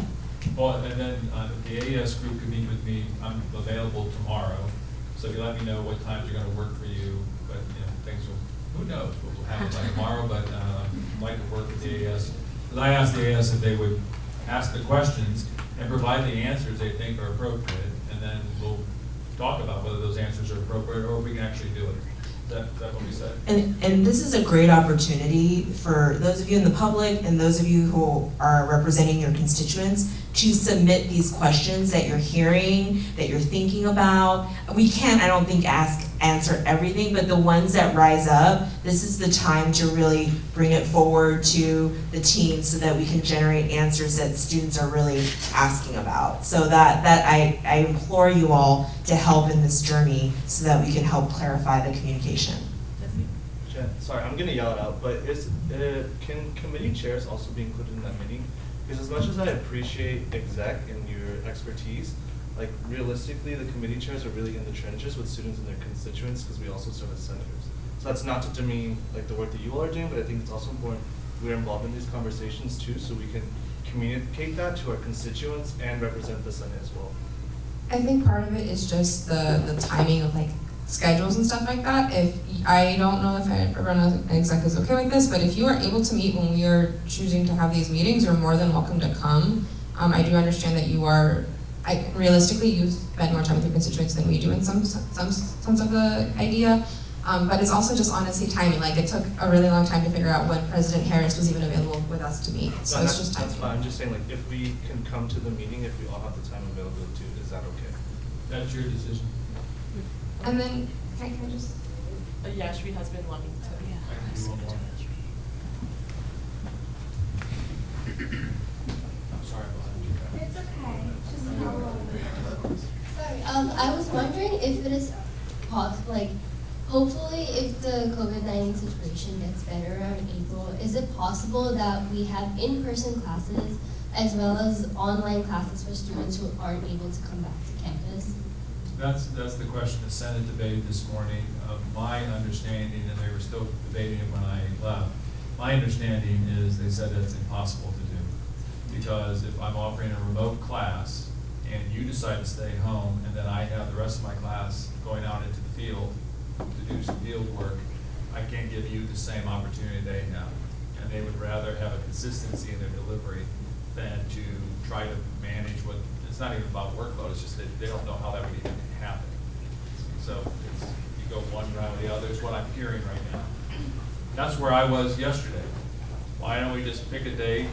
Well, and then the AES group could meet with me. I'm available tomorrow, so if you let me know what times are going to work for you. But things will, who knows what will happen by tomorrow. But I'd like to work with the AES. Because I asked the AES if they would ask the questions and provide the answers they think are appropriate, and then we'll talk about whether those answers are appropriate or if we can actually do it. Is that what we said? And this is a great opportunity for those of you in the public and those of you who are representing your constituents to submit these questions that you're hearing, that you're thinking about. We can't, I don't think, answer everything, but the ones that rise up, this is the time to really bring it forward to the team so that we can generate answers that students are really asking about. So that I implore you all to help in this journey so that we can help clarify the communication. Jen, sorry, I'm gonna yell it out, but can committee chairs also be included in that meeting? Because as much as I appreciate exec and your expertise, like realistically, the committee chairs are really in the trenches with students and their constituents, because we also serve as senators. So that's not to demean like the work that you all are doing, but I think it's also important we're involved in these conversations too, so we can communicate that to our constituents and represent the Senate as well. I think part of it is just the timing of like schedules and stuff like that. If I don't know if everyone exec is okay with this, but if you are able to meet when we are choosing to have these meetings, you're more than welcome to come. I do understand that you are, realistically, you spend more time with your constituents than we do in some sense of the idea. But it's also just honestly timing. Like it took a really long time to figure out when President Harris was even available with us to meet. So it's just timing. That's fine. I'm just saying, like, if we can come to the meeting, if we all have the time available too, is that okay? That's your decision. And then, can I just? Yashvi has been wanting to. I can do one more. I'm sorry about that. It's okay. Sorry, I was wondering if it is possible, like, hopefully if the COVID-19 situation gets better around April, is it possible that we have in-person classes as well as online classes for students who aren't able to come back to campus? That's the question the Senate debated this morning. My understanding, and they were still debating it when I left, my understanding is they said that's impossible to do. Because if I'm offering a remote class and you decide to stay home and then I have the rest of my class going out into the field to do some field work, I can't give you the same opportunity they have. And they would rather have a consistency in their delivery than to try to manage what, it's not even about workload, it's just that they don't know how that would even happen. So it's, you go one route or the other is what I'm hearing right now. That's where I was yesterday. Why don't we just pick a date,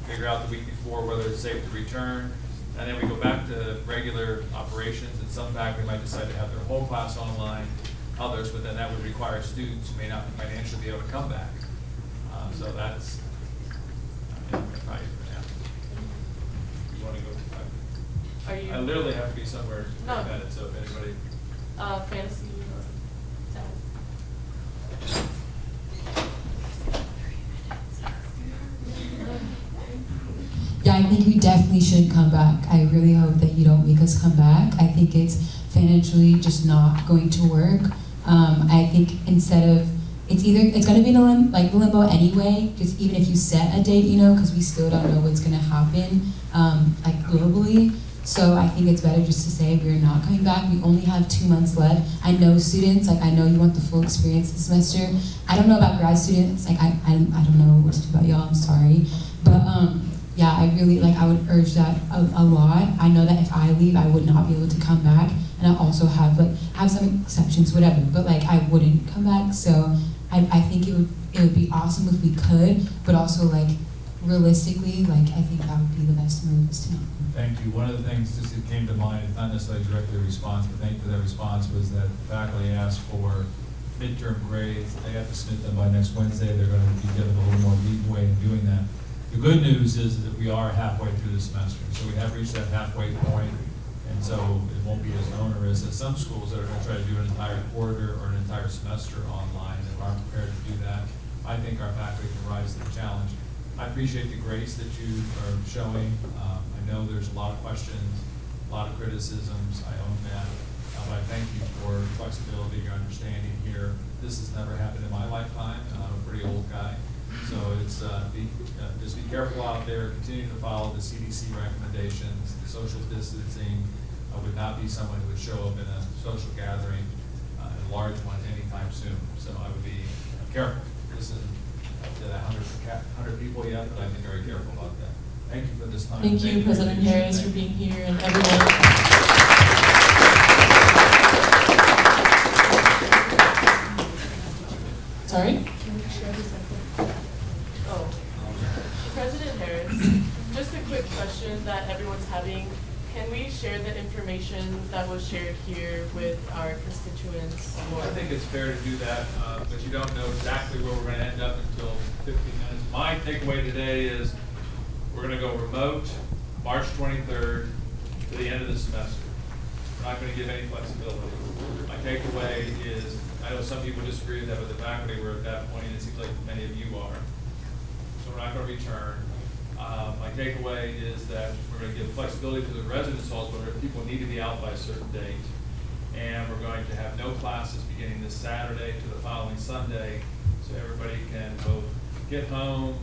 figure out the week before whether it's safe to return, and then we go back to regular operations, and some faculty might decide to have their whole class online, others, but then that would require students who may not financially be able to come back. So that's, probably you want to go to Are you? I literally have to be somewhere in No. 3 minutes, so if anybody. Fantasy. Yeah, I think we definitely should come back. I really hope that you don't make us come back. I think it's financially just not going to work. I think instead of it's gonna be in a limbo anyway, just even if you set a date, you know, because we still don't know what's gonna happen, like globally. So I think it's better just to say we're not coming back. We only have 2 months left. I know students, like I know you want the full experience this semester. I don't know about grad students, like I don't know what to do about y'all, I'm sorry. But yeah, I really, like I would urge that a lot. I know that if I leave, I would not be able to come back. And I also have some exceptions, whatever, but like I wouldn't come back. So I think it would be awesome if we could, but also like realistically, like I think that would be the best move is to not. Thank you. One of the things just that came to mind, it's not necessarily directly a response, but thank you for that response, was that faculty asked for midterm grades. They have to submit them by next Wednesday. They're going to be given a little more leeway in doing that. The good news is that we are halfway through the semester. So we have reached that halfway point, and so it won't be as onerous as some schools that are going to try to do an entire quarter or an entire semester online and aren't prepared to do that. I think our faculty can rise to the challenge. I appreciate the grace that you are showing. I know there's a lot of questions, a lot of criticisms. I own that. But I thank you for flexibility, your understanding here. This has never happened in my lifetime, and I'm a pretty old guy. So it's just be careful out there. Continue to follow the CDC recommendations. The social distancing would not be someone who would show up in a social gathering, a large one, anytime soon. So I would be careful. Listen to that 100 people yet, but I think very careful about that. Thank you for this time. Thank you, President Harris, for being here, and everyone. Sorry? Oh. President Harris, just a quick question that everyone's having. Can we share the information that was shared here with our constituents? Well, I think it's fair to do that, but you don't know exactly where we're going to end up until 15 minutes. My takeaway today is we're going to go remote March 23rd to the end of the semester. We're not going to give any flexibility. My takeaway is, I know some people disagree with that, but the faculty were at that point, and it seems like many of you are. So we're not going to return. My takeaway is that we're going to give flexibility to the residence halls, but people need to be out by a certain date. And we're going to have no classes beginning this Saturday to the following Sunday, so everybody can both get home,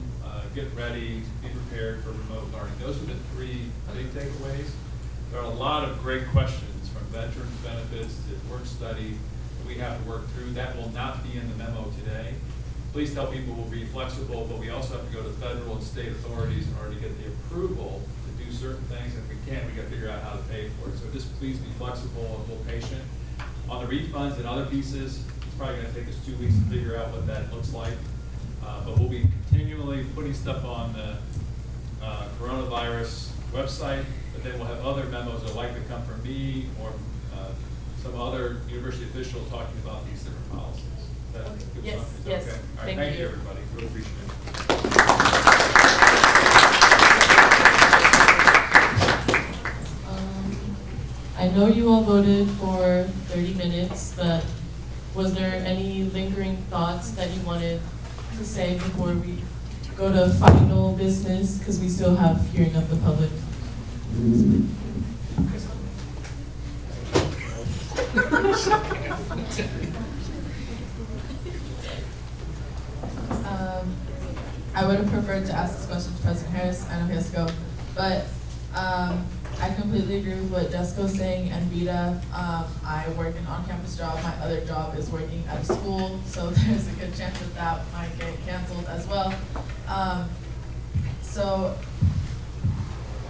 get ready, be prepared for remote learning. Those are the three big takeaways. There are a lot of great questions, from veterans benefits to work study, that we have to work through. That will not be in the memo today. Please tell people we'll be flexible, but we also have to go to federal and state authorities in order to get the approval to do certain things. And if we can't, we got to figure out how to pay for it. So just please be flexible and a little patient. On the refunds and other pieces, it's probably going to take us 2 weeks to figure out what that looks like. But we'll be continually putting stuff on the coronavirus website, but then we'll have other memos that will likely come from me or some other university official talking about these different policies. Okay. Yes, yes. Okay. All right, thank you, everybody. Really appreciate it. I know you all voted for 30 minutes, but was there any lingering thoughts that you wanted to say before we go to final business? Because we still have hearing of the public. I would have preferred to ask this question to President Harris. I know he has to go, but I completely agree with what Jessica's saying and Vita. I work an on-campus job. My other job is working at a school, so there's a good chance that that might get canceled as well. So,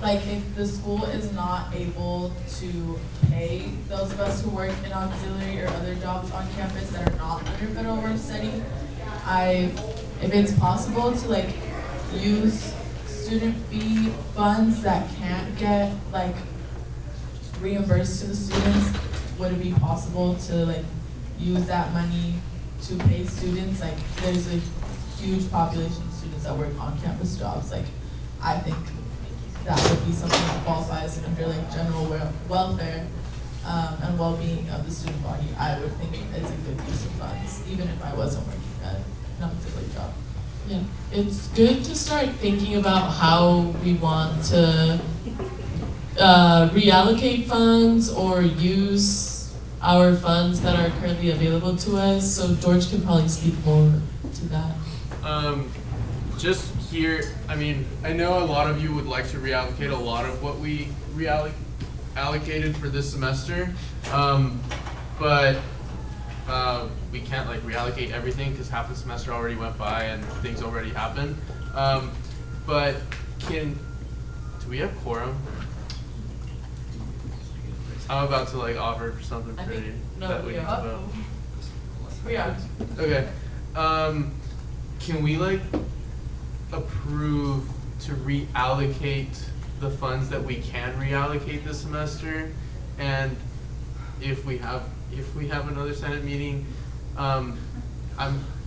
like, if the school is not able to pay those of us who work in auxiliary or other jobs on campus that are not under federal work study, if it's possible to like use student fee funds that can't get like reimbursed to the students, would it be possible to like use that money to pay students? Like, there's a huge population of students that work on campus jobs. Like, I think that would be something that qualifies under like general welfare and well-being of the student body. I would think it's a good use of funds, even if I wasn't working at an auxiliary job. Yeah, it's good to start thinking about how we want to reallocate funds or use our funds that are currently available to us. So George can probably speak more to that. Just here, I mean, I know a lot of you would like to reallocate a lot of what we allocated for this semester, but we can't like reallocate everything because half the semester already went by and things already happened. But do we have quorum? I'm about to like offer for something I pretty think, no, that we we need to are. vote. We are. Okay. Can we like approve to reallocate the funds that we can reallocate this semester? And if we have another Senate meeting, I'm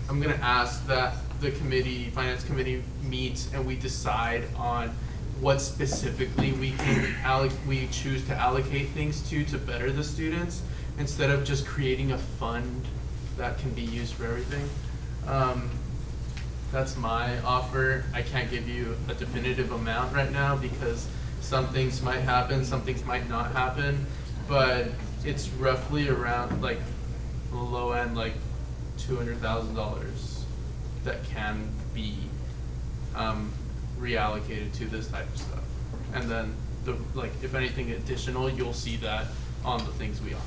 gonna ask that the finance committee meets and we decide on what specifically we choose to allocate things to better the students, instead of just creating a fund that can be used for everything. That's my offer. I can't give you a definitive amount right now because some things might happen, some things might not happen, but it's roughly around like the low end, like $200,000 that can be reallocated to this type of stuff. And then if anything additional, you'll see that on the things we offer.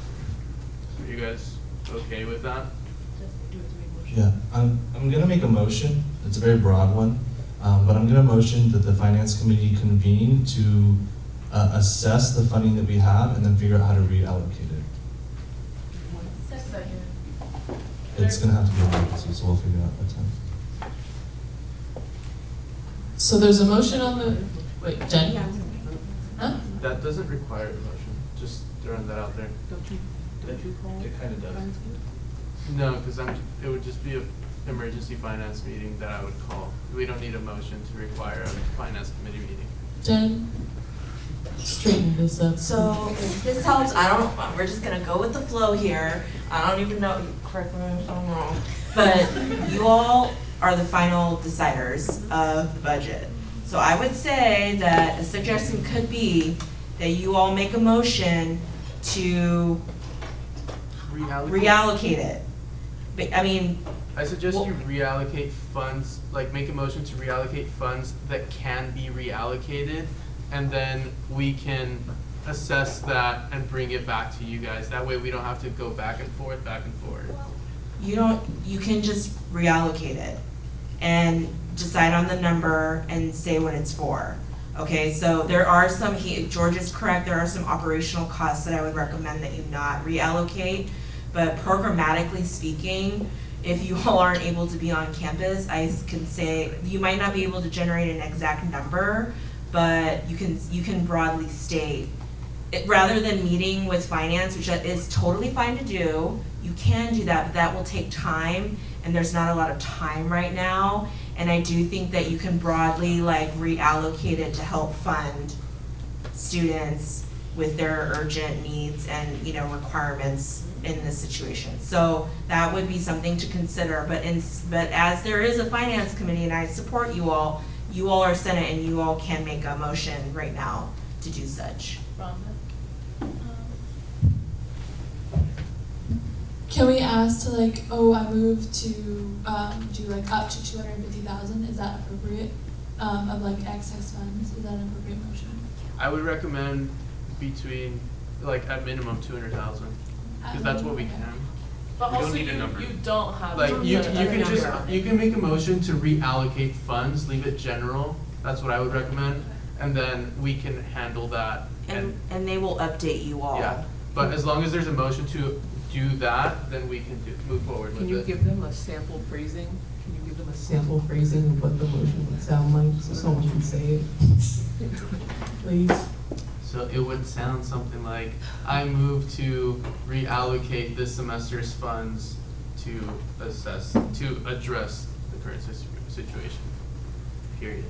Are you guys okay with that? Yeah, I'm gonna make a motion. It's a very broad one, but I'm gonna motion that the finance committee convene to assess the funding that we have and then figure out how to reallocate it. It's gonna have to be an emergency, so we'll figure out what time. So there's a motion on the, wait, Jen? Huh? That doesn't require a motion, just throwing that out there. Don't you call? It kind of does. No, because it would just be an emergency finance meeting that I would call. We don't need a motion to require a finance committee meeting. Jen, straighten this up. So if this helps, we're just gonna go with the flow here. I don't even know, correct me if I'm wrong, but you all are the final deciders of the budget. So I would say that a suggestion could be that you all make a motion to reallocate it. But, I mean, I suggest you reallocate funds, like make a motion to reallocate funds that can be reallocated, and then we can assess that and bring it back to you guys. That way we don't have to go back and forth. you can just reallocate it and decide on the number and say what it's for. Okay, so there are some, George is correct, there are some operational costs that I would recommend that you not reallocate, but programmatically speaking, if you all aren't able to be on campus, I can say, you might not be able to generate an exact number, but you can broadly state, rather than meeting with finance, which is totally fine to do, you can do that, but that will take time, and there's not a lot of time right now. And I do think that you can broadly reallocate it to help fund students with their urgent needs and requirements in this situation. So that would be something to consider. But as there is a finance committee, and I support you all are Senate, and you all can make a motion right now to do such. Can we ask to I move to do up to 250,000? Is that appropriate? Of excess funds, is that an appropriate motion? I would recommend between, at minimum 200,000, because that's what we can. But We don't also need a number. you don't have. You can make a motion to reallocate funds, leave it general. That's what I would recommend, and then we can handle that. And they will update you all. Yeah, but as long as there's a motion to do that, then we can move forward with it. Can you give them a sample phrasing? Can you give them a sample phrasing of what the motion would sound like, so someone can say it? Please. So it would sound something like, I move to reallocate this semester's funds to address the current situation, period.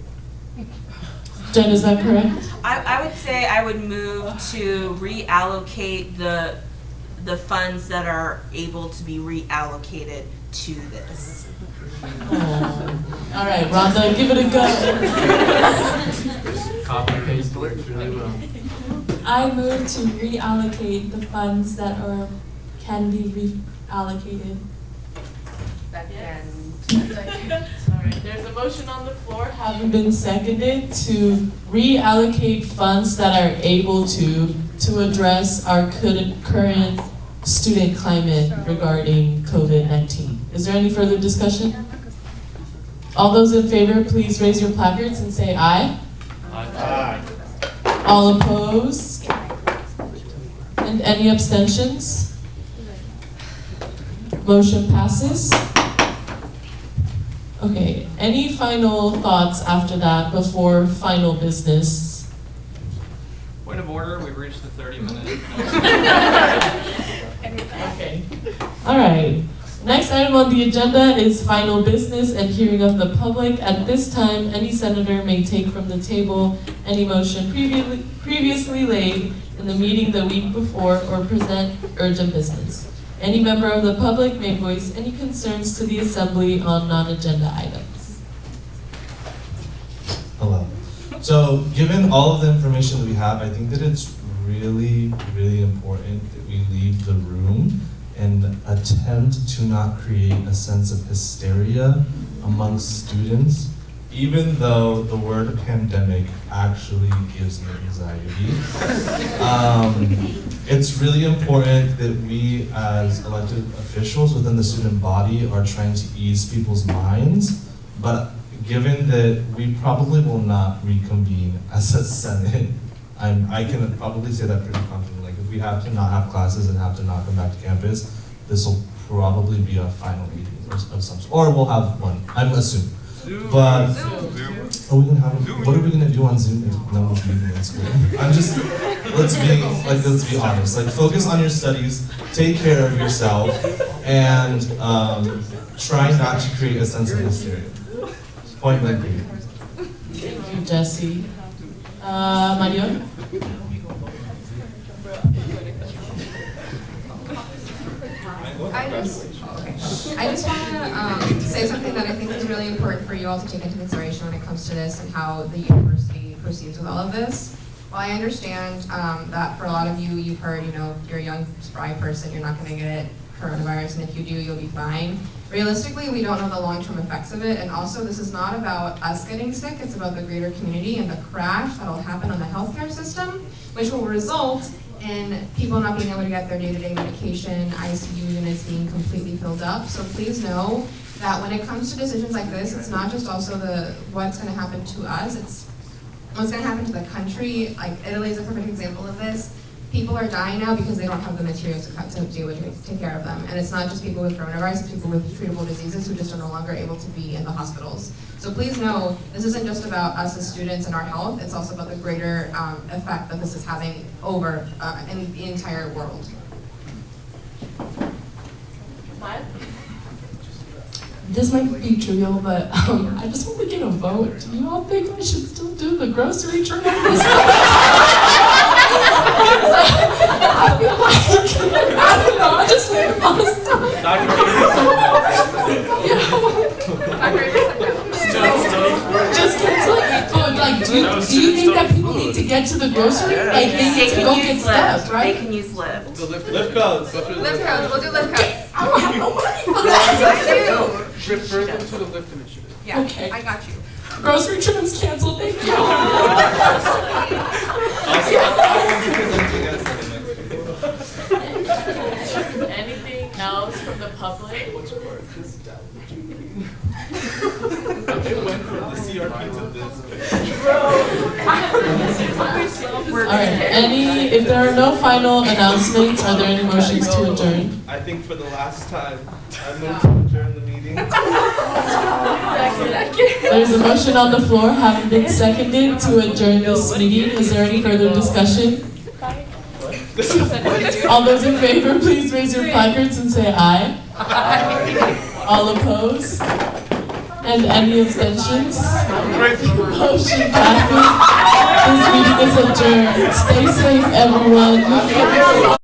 Jen, is that correct? I would say I would move to reallocate the funds that are able to be reallocated to this. All right, Rhonda, give it a go. Copy paste works really well. I move to reallocate the funds that are can be reallocated. Alright, there's a motion on the floor having been seconded to reallocate funds that are able to address our current student climate regarding COVID-19. Is there any further discussion? All those in favor, please raise your placards and say aye. Aye. All opposed? And any abstentions? Motion passes. Okay, any final thoughts after that before final business? Point of order, we've reached the 30-minute. Okay. All right. Next item on the agenda is final business and hearing of the public. At this time, any senator may take from the table any motion previously laid in the meeting the week before or present urgent business. Any member of the public may voice any concerns to the assembly on non-agenda items. Hello. So, given all of the information that we have, I think that it's really, really important that we leave the room and attempt to not create a sense of hysteria amongst students, even though the word pandemic actually gives me anxiety. It's really important that we as elected officials within the student body are trying to ease people's minds, but given that we probably will not reconvene as a Senate, I can probably say that pretty confidently. Like, if we have to not have classes and have to not come back to campus, this will probably be a final meeting of some sort. Or we'll have one, I'm assuming. But are we gonna have, what are we gonna do on Zoom if no one's meeting in school? I'm just, let's be honest. Like, focus on your studies, take care of yourself, and try not to create a sense of hysteria. Point blank period. Thank you, Jesse. Marion? I just want to say something that I think is really important for you all to take into consideration when it comes to this and how the university proceeds with all of this. While I understand that for a lot of you, you've heard, you're a young, spry person, you're not going to get coronavirus, and if you do, you'll be fine. Realistically, we don't know the long-term effects of it, and also this is not about us getting sick, it's about the greater community and the crash that will happen on the healthcare system, which will result in people not being able to get their day-to-day medication, ICU units being completely filled up. So please know that when it comes to decisions like this, it's not just also what's going to happen to us, it's what's going to happen to the country. Like, Italy is a perfect example of this. People are dying now because they don't have the materials to take care of them. And it's not just people with coronavirus, it's people with treatable diseases who just are no longer able to be in the hospitals. So please know, this isn't just about us as students and our health, it's also about the greater effect that this is having over in the entire world. This might be trivial, but I just want to get a vote. Do you all think we should still do the grocery trip? I feel like, I don't know, I just need a lot of stuff. Just cancel it. Like, do you think that people need to get to the grocery? Like, they need to go get stuff, right? They can use Lyft. The Lyft codes. Lyft codes, we'll do Lyft codes. I don't have no money for that. Refer them to the Lyft initiative. Yeah, okay. I got you. Grocery trip's canceled, thank you. Anything else from the public? It went from the CRP to this. Alright, if there are no final announcements, are there any motions to adjourn? I think for the last time, I move to adjourn the meeting. There's a motion on the floor having been seconded to adjourn this meeting. Is there any further discussion? All those in favor, please raise your placards and say aye. All opposed? And any abstentions? Motion passes. This meeting is adjourned. Stay safe, everyone.